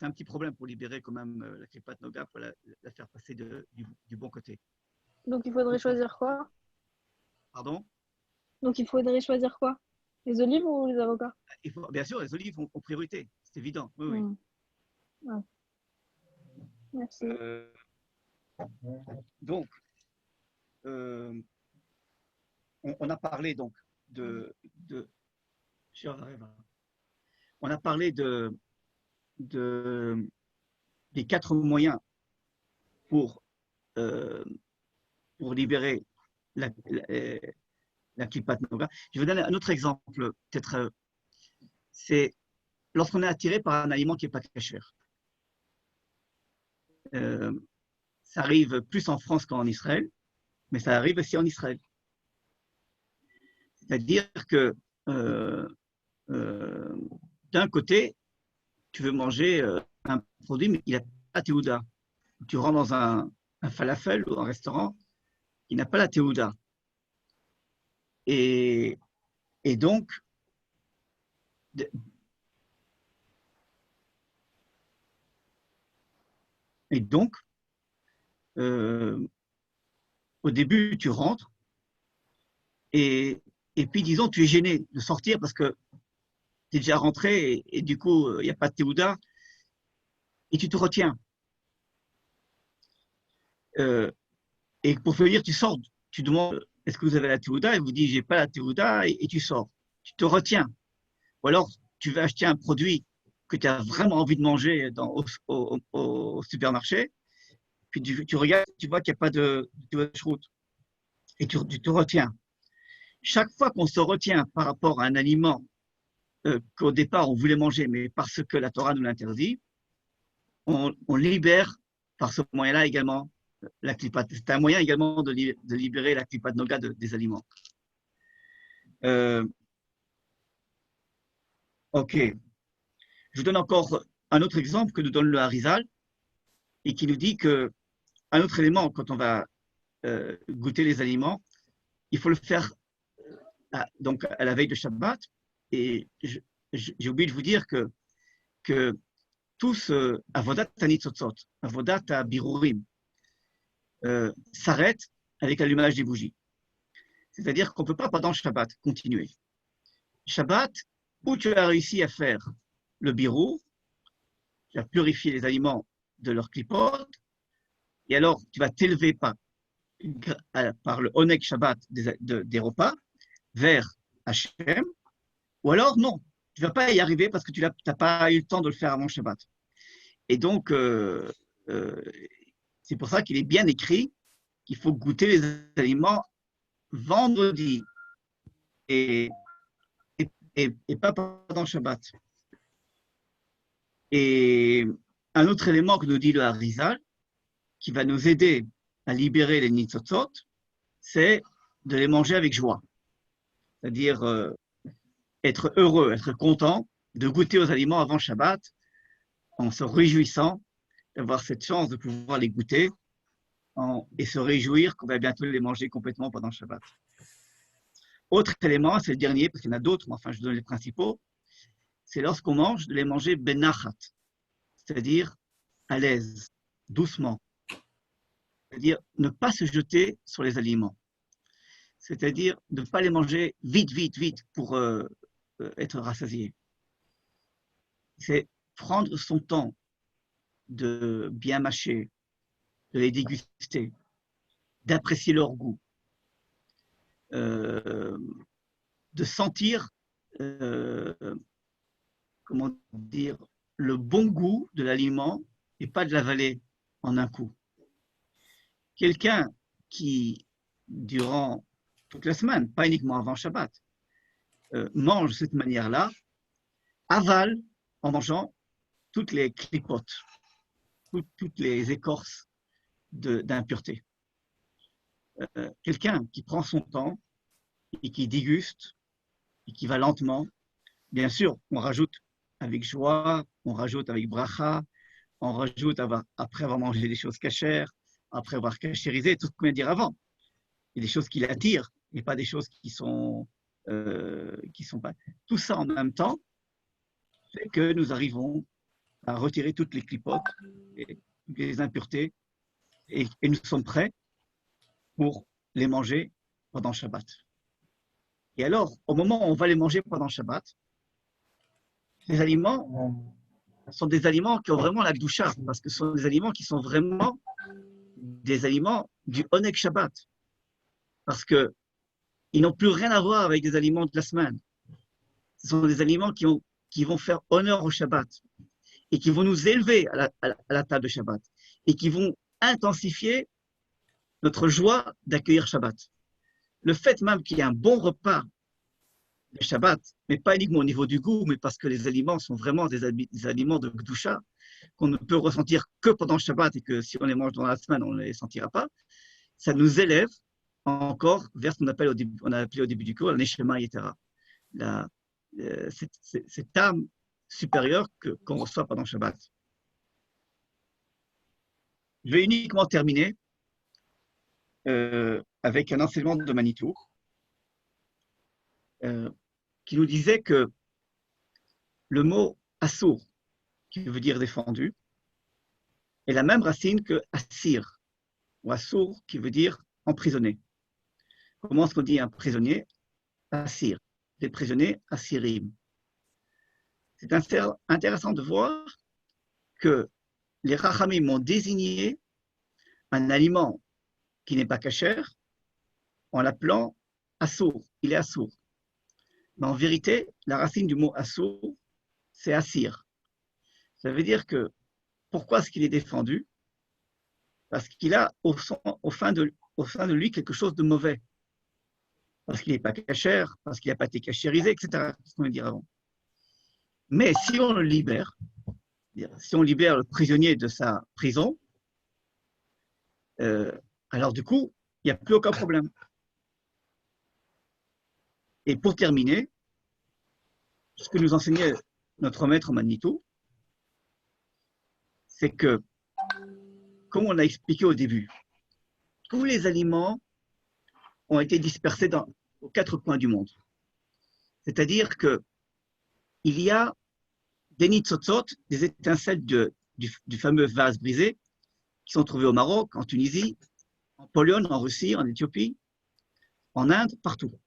un petit problème pour libérer quand même la klipat noga, pour la faire passer du bon côté. Donc, il faudrait choisir quoi? Pardon? Donc, il faudrait choisir quoi? Les olives ou les avocats? Bien sûr, les olives ont priorité, c'est évident. Oui, oui. Ouais. Merci. Donc, on a parlé donc on a parlé des 4 moyens pour libérer la klipat noga. Je vais donner un autre exemple, peut-être, c'est lorsqu'on est attiré par un aliment qui n'est pas kasher. Ça arrive plus en France qu'en Israël, mais ça arrive aussi en Israël. C'est-à-dire que d'un côté, tu veux manger un produit, mais il n'a pas la théouda. Tu rentres dans un falafel ou un restaurant, il n'a pas la théouda. Et donc, au début, tu rentres et puis, disons, tu es gêné de sortir parce que tu es déjà rentré et du coup, il n'y a pas de théouda et tu te retiens. Et pour finir, tu sors, tu demandes est-ce que vous avez la théouda? Et vous dites j'ai pas la théouda et tu sors. Tu te retiens. Ou alors, tu vas acheter un produit que tu as vraiment envie de manger au supermarché, puis tu regardes, tu vois qu'il n'y a pas de route et tu te retiens. Chaque fois qu'on se retient par rapport à un aliment qu'au départ on voulait manger, mais parce que la Torah nous l'interdit, on libère par ce moyen-là également la klipat. C'est un moyen également de libérer la klipat noga des aliments. Ok. Je vous donne encore un autre exemple que nous donne le Harizal et qui nous dit que un autre élément quand on va goûter les aliments, il faut le faire donc à la veille de Shabbat. Et j'ai oublié de vous dire que tout ce avodat tanitzotzot, avodat birurim, s'arrête avec l'allumage des bougies. C'est-à-dire qu'on ne peut pas, pendant Shabbat, continuer. Shabbat, où tu as réussi à faire le birur, tu as purifié les aliments de leur clipot, et alors tu vas t'élever par le Oneg Shabbat des repas vers Hachem, ou alors non, tu ne vas pas y arriver parce que tu n'as pas eu le temps de le faire avant Shabbat. Et donc, c'est pour ça qu'il est bien écrit qu'il faut goûter les aliments vendredi et, et pas pendant Shabbat. Et un autre élément que nous dit le Harizal, qui va nous aider à libérer les nitzotzot, c'est de les manger avec joie. C'est-à-dire être heureux, être content de goûter aux aliments avant Shabbat, en se réjouissant d'avoir cette chance de pouvoir les goûter et se réjouir qu'on va bientôt les manger complètement pendant Shabbat. Autre élément, c'est le dernier, parce qu'il y en a d'autres, mais enfin je donne les principaux, c'est lorsqu'on mange, de les manger benachat, c'est-à-dire à l'aise, doucement. C'est-à-dire ne pas se jeter sur les aliments. C'est-à-dire ne pas les manger vite, vite, vite pour être rassasié. C'est prendre son temps de bien mâcher, de les déguster, d'apprécier leur goût, de sentir, comment dire, le bon goût de l'aliment et pas de l'avaler en un coup. Quelqu'un qui, durant toute la semaine, pas uniquement avant Shabbat, mange de cette manière-là, avale en mangeant toutes les clipotes, toutes les écorces d'impureté. Quelqu'un qui prend son temps et qui déguste et qui va lentement, bien sûr, on rajoute avec joie, on rajoute avec bracha, on rajoute après avoir mangé des choses cachères, après avoir cachérisé, tout ce qu'on vient de dire avant. Il y a des choses qui l'attirent et pas des choses qui sont pas. Tout ça en même temps fait que nous arrivons à retirer toutes les clipotes et toutes les impuretés et nous sommes prêts pour les manger pendant Shabbat. Et alors, au moment où on va les manger pendant Shabbat, ces aliments sont des aliments qui ont vraiment la doucha, parce que ce sont des aliments qui sont vraiment des aliments du Oneg Shabbat. Parce qu'ils n'ont plus rien à voir avec des aliments de la semaine. Ce sont des aliments qui vont faire honneur au Shabbat et qui vont nous élever à la table de Shabbat et qui vont intensifier notre joie d'accueillir Shabbat. Le fait même qu'il y ait un bon repas de Shabbat, mais pas uniquement au niveau du goût, mais parce que les aliments sont vraiment des aliments de Gdusha, qu'on ne peut ressentir que pendant Shabbat et que si on les mange dans la semaine, on ne les sentira pas, ça nous élève encore vers ce qu'on appelle on a appelé au début du cours, la Neshama Yetera, cette âme supérieure qu'on reçoit pendant Shabbat. Je vais uniquement terminer avec un enseignement de Manitou qui nous disait que le mot assour, qui veut dire défendu, est la même racine que assir, ou assour, qui veut dire emprisonné. Comment est-ce qu'on dit un prisonnier? Assir. Des prisonniers, assirim. C'est intéressant de voir que les Rachamim ont désigné un aliment qui n'est pas cachère en l'appelant assour. Il est assour. Mais en vérité, la racine du mot assour, c'est assir. Ça veut dire que pourquoi est-ce qu'il est défendu? Parce qu'il a au sein de lui quelque chose de mauvais. Parce qu'il n'est pas cachère, parce qu'il n'a pas été cachérisé, etc. C'est ce qu'on vient de dire avant. Mais si on le libère, si on libère le prisonnier de sa prison, alors du coup, il n'y a plus aucun problème. Et pour terminer, ce que nous enseignait notre maître Manitou, c'est que, comme on l'a expliqué au début, tous les aliments ont été dispersés aux 4 coins du monde. C'est-à-dire qu'il y a des nitzotzot, des étincelles du fameux vase brisé, qui sont trouvées au Maroc, en Tunisie, en Pologne, en Russie, en Éthiopie, en Inde, partout.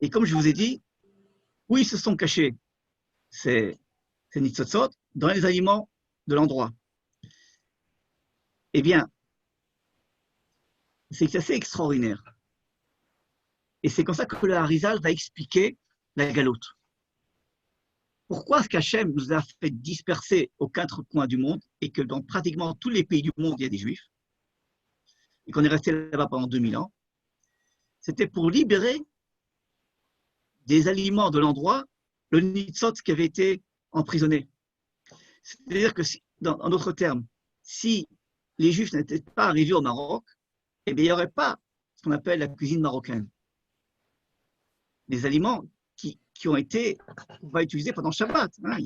Et comme je vous ai dit, où ils se sont cachés ces nitzotzot? Dans les aliments de l'endroit. Eh bien, c'est assez extraordinaire. Et c'est comme ça que le Harizal va expliquer la galoute. Pourquoi est-ce qu'Hachem nous a fait disperser aux quatre coins du monde et que dans pratiquement tous les pays du monde, il y a des Juifs et qu'on est resté là-bas pendant 2000 ans? C'était pour libérer des aliments de l'endroit le Nitzot qui avait été emprisonné. C'est-à-dire que, en d'autres termes, si les Juifs n'étaient pas arrivés au Maroc, eh bien, il n'y aurait pas ce qu'on appelle la cuisine marocaine. Des aliments qui ont été, on va utiliser pendant Shabbat. Hein. Il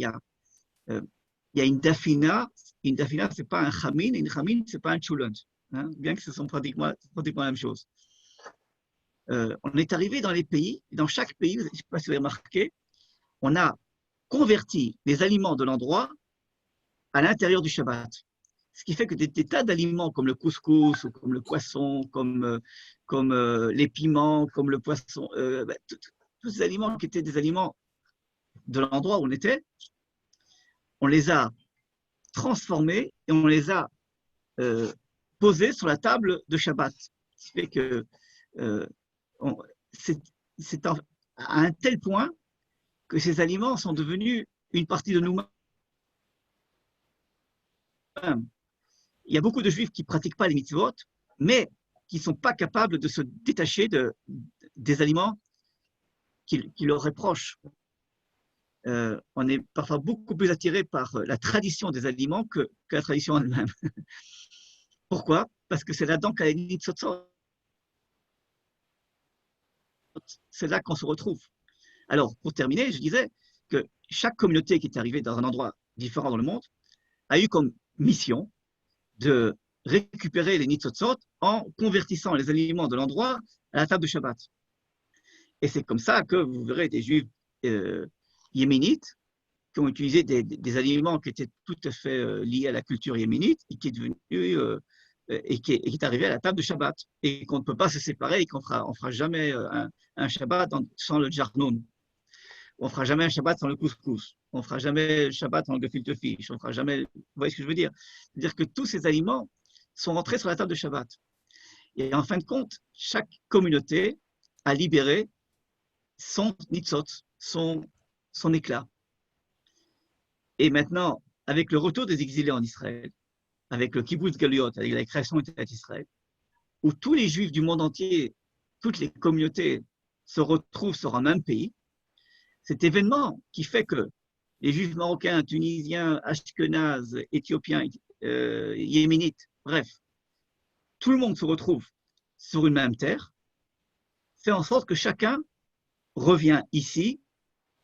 y a une dafina. Une dafina, ce n'est pas un chamin, et une chamin, ce n'est pas un choulant. Hein, bien que ce sont pratiquement la même chose. On est arrivé dans les pays, dans chaque pays, je ne sais pas si vous avez remarqué, on a converti les aliments de l'endroit à l'intérieur du Shabbat. Ce qui fait que des tas d'aliments comme le couscous, ou comme le poisson, comme les piments, comme le poisson, tous ces aliments qui étaient des aliments de l'endroit où on était, on les a transformés et on les a posés sur la table de Shabbat. Ce qui fait que c'est à un tel point que ces aliments sont devenus une partie de nous-mêmes. Il y a beaucoup de juifs qui ne pratiquent pas les mitzvot, mais qui ne sont pas capables de se détacher des aliments qui leur est proche. On est parfois beaucoup plus attiré par la tradition des aliments que la tradition elle-même. Pourquoi? Parce que c'est là-dedans qu'à c'est là qu'on se retrouve. Alors, pour terminer, je disais que chaque communauté qui est arrivée dans un endroit différent dans le monde a eu comme mission de récupérer les nitzotzot en convertissant les aliments de l'endroit à la table de Shabbat. Et c'est comme ça que vous verrez des juifs yéménites qui ont utilisé des aliments qui étaient tout à fait liés à la culture yéménite et qui est devenu et qui est arrivé à la table de Shabbat et qu'on ne peut pas se séparer et qu'on fera jamais un Shabbat sans le jarnoun. On ne fera jamais un Shabbat sans le couscous. On ne fera jamais le Shabbat sans le gefilte fish. On fera jamais. Vous voyez ce que je veux dire? C'est-à-dire que tous ces aliments sont rentrés sur la table de Shabbat. Et en fin de compte, chaque communauté a libéré son nitzot, son éclat. Et maintenant, avec le retour des exilés en Israël, avec le kibbutz Galuyot, avec la création de l'État d'Israël, où tous les juifs du monde entier, toutes les communautés se retrouvent sur un même pays, cet événement qui fait que les juifs marocains, tunisiens, ashkénazes, éthiopiens, yéménites, bref, tout le monde se retrouve sur une même terre, fait en sorte que chacun revient ici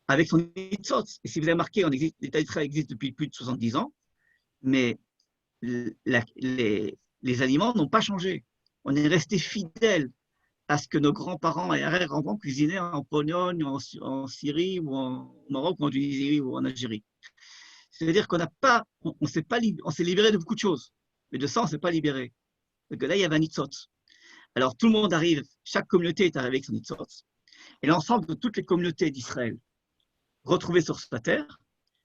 avec son nitzot. Et si vous avez remarqué, l'État d'Israël existe depuis plus de 70 ans, mais les aliments n'ont pas changé. On est resté fidèle à ce que nos grands-parents et arrière-grands-parents cuisinaient en Pologne, en Syrie, ou au Maroc, ou en Tunisie, ou en Algérie. C'est-à-dire qu'on n'a pas, on s'est libéré de beaucoup de choses, mais de ça, on ne s'est pas libéré. Donc là, il y avait un nitzot. Alors, tout le monde arrive, chaque communauté est arrivée avec son nitzot, et l'ensemble de toutes les communautés d'Israël retrouvées sur sa terre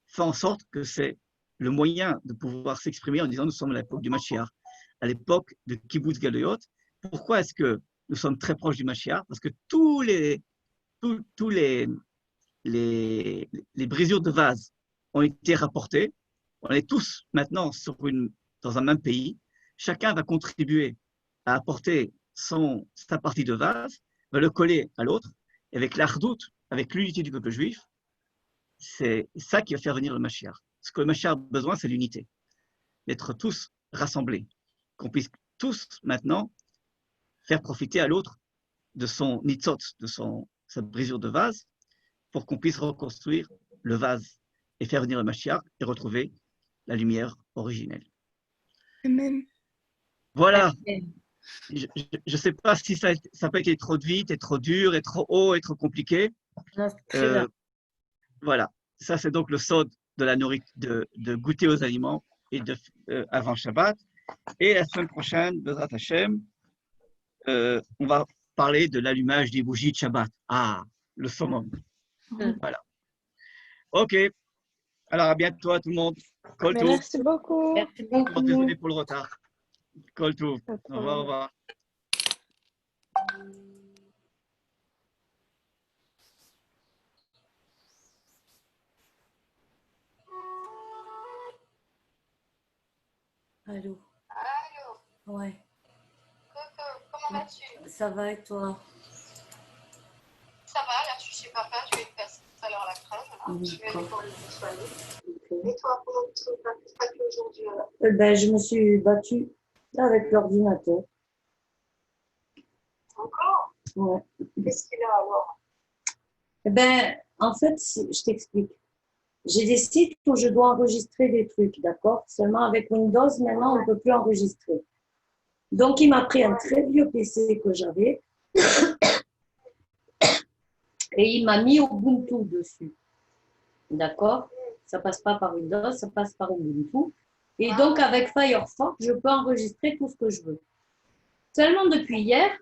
fait en sorte que c'est le moyen de pouvoir s'exprimer en disant nous sommes à l'époque du Mashiach, à l'époque de Kibbutz Galuyot. Pourquoi est-ce que nous sommes très proches du Mashiach? Parce que tous les brisures de vase ont été rapportées. On est tous maintenant dans un même pays. Chacun va contribuer à apporter sa partie de vase, va le coller à l'autre. Et avec l'ardoute, avec l'unité du peuple juif, c'est ça qui va faire venir le Mashiach. Ce que le Mashiach a besoin, c'est l'unité. D'être tous rassemblés. Qu'on puisse tous maintenant faire profiter à l'autre de son nitzot, de sa brisure de vase, pour qu'on puisse reconstruire le vase et faire venir le Mashiach et retrouver la lumière originelle. Amen. Voilà. Je ne sais pas si ça n'a pas été trop vite, et trop dur, et trop haut, et trop compliqué. Non, c'est très bien. Voilà. Ça, c'est donc le sod de la nourriture, de goûter aux aliments et avant Shabbat. Et la semaine prochaine, Bezrat Hashem, on va parler de l'allumage des bougies de Shabbat. Ah, le summum. Voilà. OK. Alors, à bientôt à tout le monde. Kol Tov. Merci beaucoup. Merci beaucoup. Désolé pour le retard. Kol Tov. Au revoir. Allô. Allô, Ouais. comment vas-tu? Ça va et toi? Ça va, là je suis chez papa, je vais lui passer tout à l'heure la crème. Là. Je vais aller pour le soigner. Et toi, comment tu t'as fait aujourd'hui alors? Ben, je me suis battue avec l'ordinateur. Encore? Ouais. Qu'est-ce qu'il a alors? Eh ben, en fait, je t'explique. J'ai des sites où je dois enregistrer des trucs, d'accord? Seulement avec Windows, maintenant, on ne peut plus enregistrer. Donc, il m'a pris un très vieux PC que j'avais et il m'a mis Ubuntu dessus. D'accord? Ça passe pas par Windows, ça passe par Ubuntu. Et donc, avec Firefox, je peux enregistrer tout ce que je veux. Seulement depuis hier,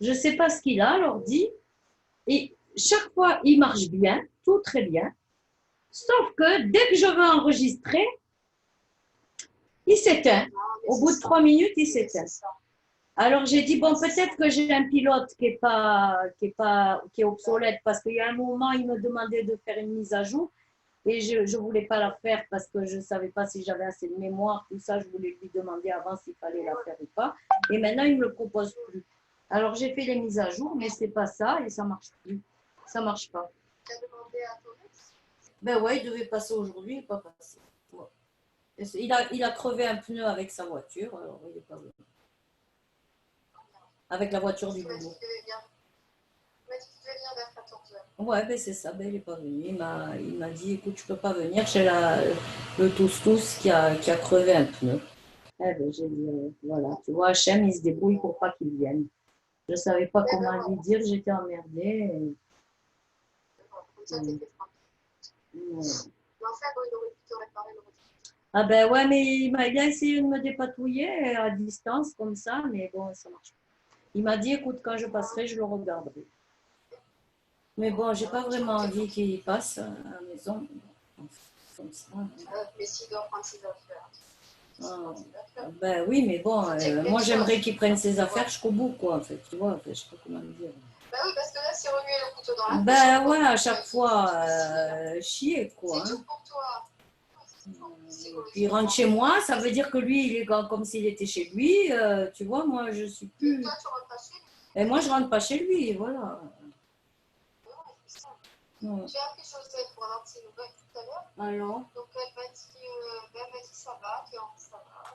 je ne sais pas ce qu'il a, l'ordi, et chaque fois, il marche bien, tout très bien. Sauf que dès que je veux enregistrer, il s'éteint. Au bout de 3 minutes, il s'éteint. Alors j'ai dit, bon, peut-être que j'ai un pilote qui est obsolète parce qu'il y a un moment, il me demandait de faire une mise à jour et je ne voulais pas la faire parce que je ne savais pas si j'avais assez de mémoire, tout ça, je voulais lui demander avant s'il fallait la faire ou pas. Et maintenant, il ne me le propose plus. Alors j'ai fait les mises à jour, mais ce n'est pas ça et ça ne marche plus. Ça ne marche pas. Tu as demandé à ton ex? Ben ouais, il devait passer aujourd'hui, il n'est pas passé. Ouais. Il a crevé un pneu avec sa voiture, alors il n'est pas venu. Avec la voiture du boulot. Il m'a dit qu'il devait venir vers 14h. Ouais, ben c'est ça, ben il n'est pas venu. Il m'a dit, écoute, je ne peux pas venir, j'ai le tous-tous qui a crevé un pneu. Eh ben, j'ai dit, voilà, tu vois, Hachem, il se débrouille pour pas qu'il vienne. Je ne savais pas comment lui dire, j'étais emmerdée. Comme ça, t'étais tranquille. Mais en fait, il aurait pu te réparer le retour. Ah ben ouais, mais il a essayé de me dépatouiller à distance comme ça, mais bon, ça marche pas. Il m'a dit, écoute, quand je passerai, je le regarderai. Mais bon, j'ai pas vraiment envie qu'il passe à la maison. Comme ça. Mais s'il doit prendre ses affaires. Ben oui, mais bon, moi j'aimerais qu'il prenne ses affaires jusqu'au bout, quoi, en fait, tu vois, je sais pas comment le dire. Ben oui, parce que là, c'est remuer le couteau dans la bouche. Ben ouais, à chaque fois, chier, quoi. C'est dur pour toi. Puis il rentre chez moi, ça veut dire que lui, il est comme s'il était chez lui, tu vois, moi je suis plus... Et toi, tu rentres pas chez lui? Et moi je rentre pas chez lui, voilà. Ouais. J'ai appelé Josette pour avoir de ses nouvelles tout à l'heure. Alors? Donc elle m'a dit ça va, que ça va.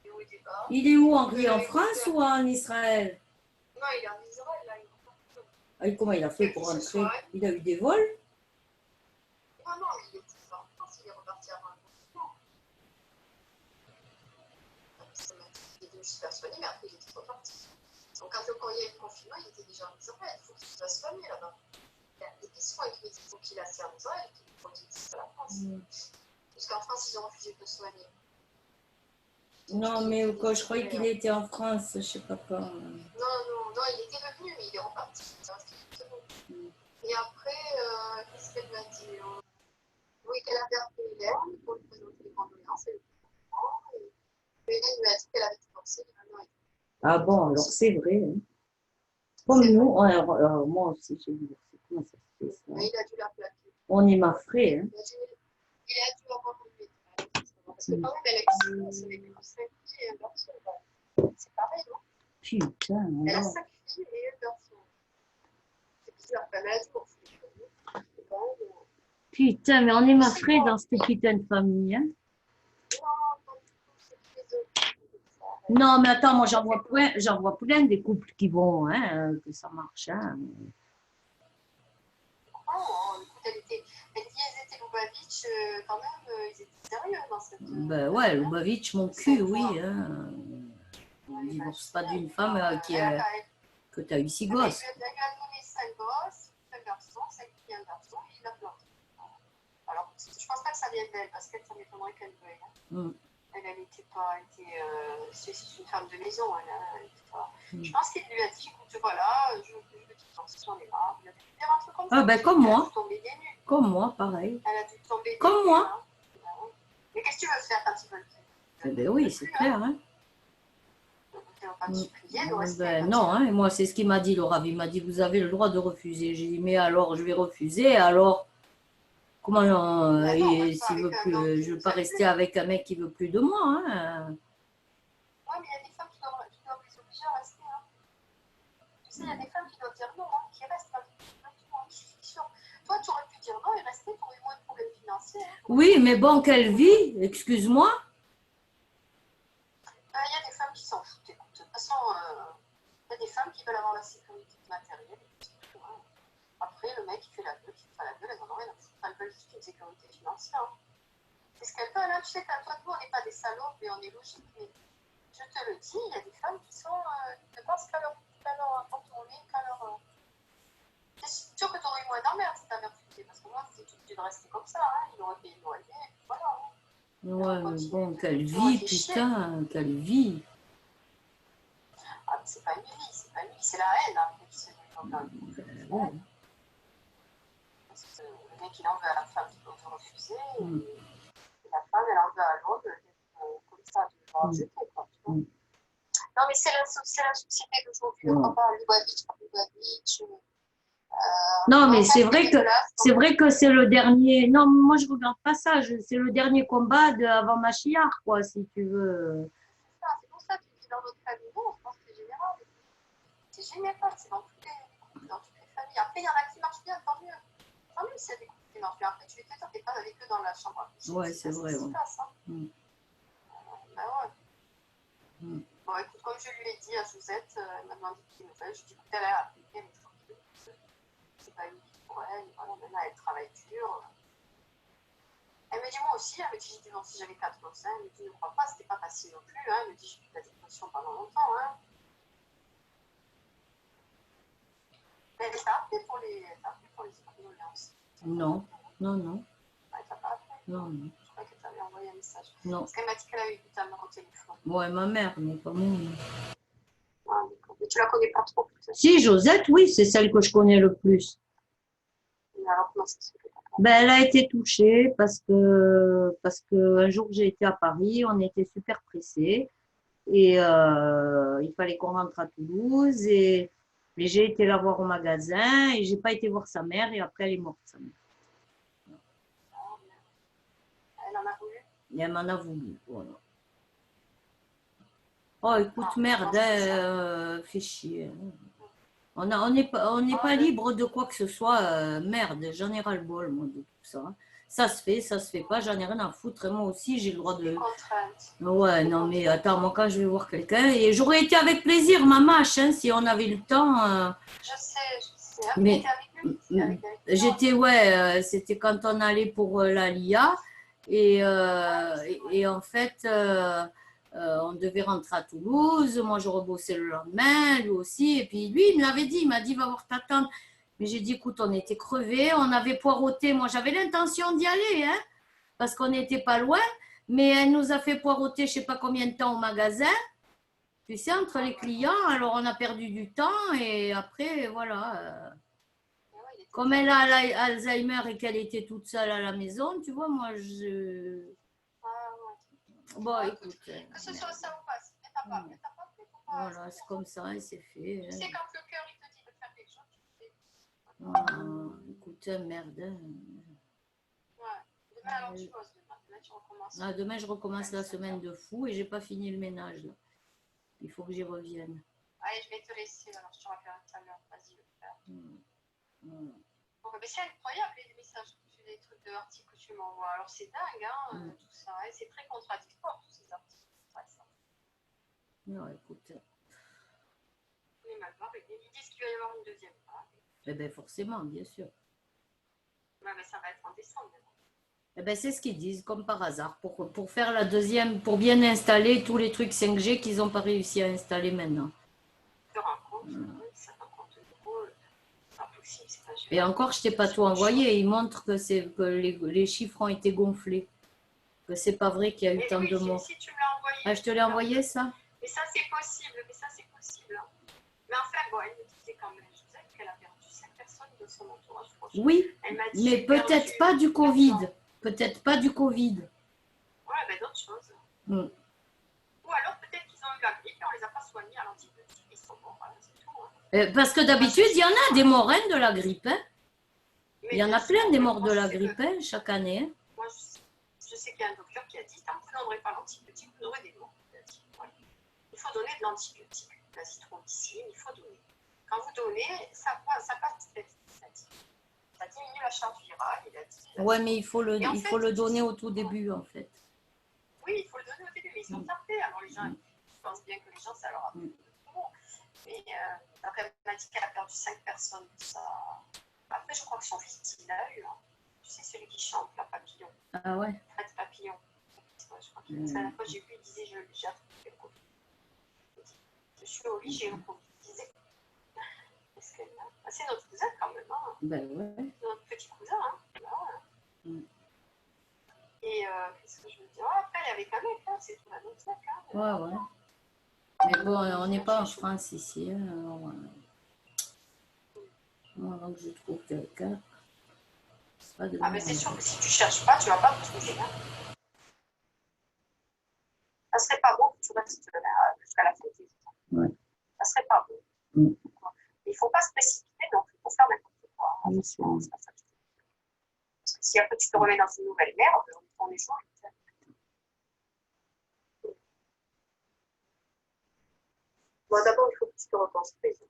Et où il est bas. Il est où, Henri, en France ou en Israël? Non, il est en Israël, là. Et comment il a fait pour rentrer? Il a eu des vols? Non, non, il était pas en France, il est reparti avant le confinement. Il est venu se faire soigner, mais après il était reparti. Donc quand il y a eu le confinement, il était déjà en Israël. Il faut qu'il se fasse soigner là-bas. Les soins qu'il faut qu'il a fait en Israël et qu'il faut qu'il dise à la France. Parce qu'en France, ils ont refusé de le soigner. Non, mais je croyais qu'il était en France, je sais pas quoi. Non, il était revenu, mais il est reparti. Et après, qu'est-ce qu'elle m'a dit? Oui, qu'elle avait appelé Hélène pour lui présenter les condoléances. Et Hélène lui a dit qu'elle avait divorcé. Ah bon, alors c'est vrai. Hein. Comme nous, alors, moi aussi j'ai divorcé. Comment ça se fait ça? Mais il a dû la plaquer. On est mafré, hein. Il a dû avoir un métal. Parce que quand même, elle a eu 5 filles et un garçon. C'est pareil, non? Putain, elle a 5 filles et un garçon. C'est bizarre, elle a dit pour putain, mais on est mafré dans cette putain de famille, hein. Non, mais attends, moi j'en vois plein des couples qui vont, hein, que ça marche, hein. Elle dit, ils étaient Lubavitch, quand même, ils étaient sérieux dans cette... Ben ouais, Lubavitch, mon cul, oui, hein. On ne divorce pas d'une femme que tu as eu 6 gosses. Elle lui a donné 5 gosses, 5 garçons, 5 filles, un garçon, et il a planté. Alors, je pense pas que ça vienne d'elle, parce qu'elle, ça m'étonnerait qu'elle veuille. Elle n'était pas... c'est une femme de maison, elle était pas... Je pense qu'il lui a dit, écoute, voilà, je veux divorcer, j'en ai marre. Il a dû dire un truc comme ça. Ah ben comme moi. Tomber des nues. Comme moi, pareil. Elle a dû tomber des comme nues, moi. Hein. Mais qu'est-ce que tu veux faire quand ils veulent? Eh ben oui, c'est clair, hein. Ben non, hein, moi c'est ce qu'il m'a dit, le Rav. Il m'a dit, vous avez le droit de refuser. J'ai dit, mais alors je vais refuser, alors comment s'il veut plus, je ne veux pas rester avec un mec qui veut plus de moi, hein. y a des femmes qui doivent dire non, hein, qui restent avec fiction. Toi, tu aurais pu dire non et rester pour eu moins de problèmes financiers. Hein. Oui, mais bon, quelle vie, excuse-moi. Il y a des femmes qui s'en foutent. Écoute, de toute façon, il y a des femmes qui veulent avoir la sécurité matérielle. Hein. Après, le mec, il fait la gueule, il fait pas la gueule, elles en ont rien à foutre. Elles veulent juste une sécurité financière. Hein. C'est ce qu'elles veulent. Hein. Tu sais qu'à toi, nous, on n'est pas des salauds, mais on est logiques. Mais je te le dis, il y a des femmes qui sont, ne pensent qu'à leur contourner, qu'à leur. C'est sûr que tu aurais eu moins d'emmerde si tu avais refusé, parce que moi, c'est obligé de rester comme ça. Hein. Il aurait payé le loyer, et puis voilà. Hein. Ouais, mais bon, quelle vie, putain, quelle vie. Ah, mais c'est pas une vie, c'est pas une vie, c'est la haine. Hein. C'est Ouais. Parce que le mec, il en veut à la femme qui ose refuser, et la femme, elle en veut à l'autre comme ça, de le rejeter, quoi. Tu vois. Non, mais c'est la société d'aujourd'hui, le papa, Lubavitch. Non, mais c'est vrai que c'est le dernier. Non, moi je regarde pas ça. C'est le dernier combat avant Machiar, quoi, si tu veux. C'est pour ça que tu dis dans notre famille, non, je pense que c'est général. C'est général, c'est dans toutes les couples, dans toutes les familles. Après, il y en a qui marchent bien, tant mieux. Tant mieux s'il y a des couples qui marchent bien. Après, tu les fais, t'es pas avec eux dans la chambre à coucher. Ouais, c'est vrai. Ouais. Passe, hein. Ben ouais. Bon, écoute, comme je lui ai dit à Suzette, elle m'a demandé des nouvelles. Je lui ai dit, écoute, elle a appris, elle est tranquille. C'est pas une vie pour elle. Voilà, maintenant, elle travaille dur. Elle me dit, moi aussi, elle me dit, j'ai dit non, si j'avais 4 gosses, elle me dit, ne crois pas, c'était pas facile non plus. Hein. Elle me dit, j'ai eu de la dépression pendant longtemps. Hein. Mais elle t'a appelé pour les condoléances. Non. Elle t'a pas appelé. Non. Je crois qu'elle t'avait envoyé un message. Non. Parce qu'elle m'a dit qu'elle avait eu ta mère au téléphone. Ouais, ma mère, mais pas moi. Ah, d'accord. Mais tu la connais pas trop, peut-être. Si, Josette, oui, c'est celle que je connais le plus. Mais alors, comment ça se fait? Ben, elle a été touchée parce que un jour j'ai été à Paris, on était super pressés et il fallait qu'on rentre à Toulouse et j'ai été la voir au magasin et j'ai pas été voir sa mère et après elle est morte sa mère. Elle en a voulu. Et elle m'en a voulu, voilà. Oh écoute, merde, fais chier. On n'est pas libre de quoi que ce soit. Merde, j'en ai ras-le-bol, moi, de tout ça. Ça se fait pas, j'en ai rien à foutre. Et moi aussi, j'ai le droit de. Ouais, non, mais attends, moi, quand je vais voir quelqu'un, et j'aurais été avec plaisir, ma mâche, hein, si on avait le temps. Je sais. Mais j'étais, ouais, c'était quand on allait pour la LIA. Et en fait. On devait rentrer à Toulouse, moi je rebossais le lendemain, lui aussi, et puis lui il me l'avait dit, il m'a dit va voir ta tante, mais j'ai dit écoute on était crevés, on avait poireauté, moi j'avais l'intention d'y aller, hein, parce qu'on n'était pas loin, mais elle nous a fait poireauter je sais pas combien de temps au magasin, tu sais, entre les clients, alors on a perdu du temps, et après voilà, comme elle a Alzheimer et qu'elle était toute seule à la maison, tu vois, moi je... Bon, écoute. Que ce soit ça ou pas, si t'as pas fait, voilà, c'est comme ça et c'est fait. Tu sais, quand le cœur il te dit de faire quelque chose, tu fais. Écoute, merde. Ouais, demain alors tu bosses, demain tu recommences. Ah, demain je recommence la semaine de fou et j'ai pas fini le ménage là. Il faut que j'y revienne. Allez, je vais te laisser, alors je te rappelle tout à l'heure, vas-y le faire. Bon, mais c'est incroyable les messages, les trucs de articles que tu m'envoies. Alors c'est dingue, hein, tout ça. Et c'est très contradictoire, tous ces articles. Ouais, ça. Non, écoute. Mais maintenant, ils disent qu'il va y avoir une deuxième part. Eh bien, forcément, bien sûr. Ouais, mais ça va être en décembre. Eh bien, c'est ce qu'ils disent, comme par hasard, pour faire la deuxième, pour bien installer tous les trucs 5G qu'ils n'ont pas réussi à installer maintenant. Tu te rends compte, ça rend compte de gros. Et encore, je t'ai pas tout envoyé. Il montre que les chiffres ont été gonflés. Que c'est pas vrai qu'il y a eu tant de morts. Si tu me l'as envoyé. Ah, je te l'ai envoyé ça. Mais ça c'est possible. Hein. Mais enfin, bon, elle me disait quand même, je sais qu'elle a perdu 5 personnes de son entourage. Oui, mais peut-être pas du Covid. Peut-être pas du Covid. Ouais, mais d'autres choses. Ou alors peut-être qu'ils ont eu la grippe et on les a pas soignés à l'antibiotique. Ils sont morts, voilà, c'est tout. Hein. Parce que d'habitude, il y en a des morts de la grippe. Hein. Il y en a plein des morts de la grippe chaque année. Hein. Moi, je sais qu'il y a un docteur qui a dit tant que vous ne donnerez pas l'antibiotique, vous aurez des morts. Il faut donner de l'antibiotique, de l'azithromycine, il faut donner. quand vous donnez, ça passe petit à petit. Ça diminue la charge virale. Ouais, mais il faut le fait, donner au tout début, en fait. Oui, il faut le donner au début, mais ils sont tardés. Alors les gens, je pense bien que les gens, ça leur a plu. Mais donc elle m'a dit qu'elle a perdu 5 personnes. Ça... Après, je crois que son fils, il a eu. Hein. Tu sais, celui qui chante, la Papillon. Ah ouais. Fred Papillon. Ouais, je crois que la dernière fois j'ai vu, il disait j'ai attrapé le Covid. Je suis au lit, j'ai eu le Covid. Il disait. C'est notre cousin quand même. Hein. Ben ouais. Notre petit cousin. Hein. Là, Et qu'est-ce que je veux dire? Après, il y avait qu'un mec, hein, c'est tout un autre mec. Hein. Ouais. Mais bon, on n'est pas en France ici. Hein, alors, avant que je trouve quelqu'un. Mais c'est sûr que si tu cherches pas, tu vas pas trouver. Hein. Ça serait pas beau que tu restes jusqu'à la fin de tes jours. Ouais. Ça serait pas beau. Il faut pas se précipiter, donc il faut faire n'importe quoi. Parce que si après tu te remets dans une nouvelle merde, on est joué. Bon, d'abord, il faut que tu te reconstruises.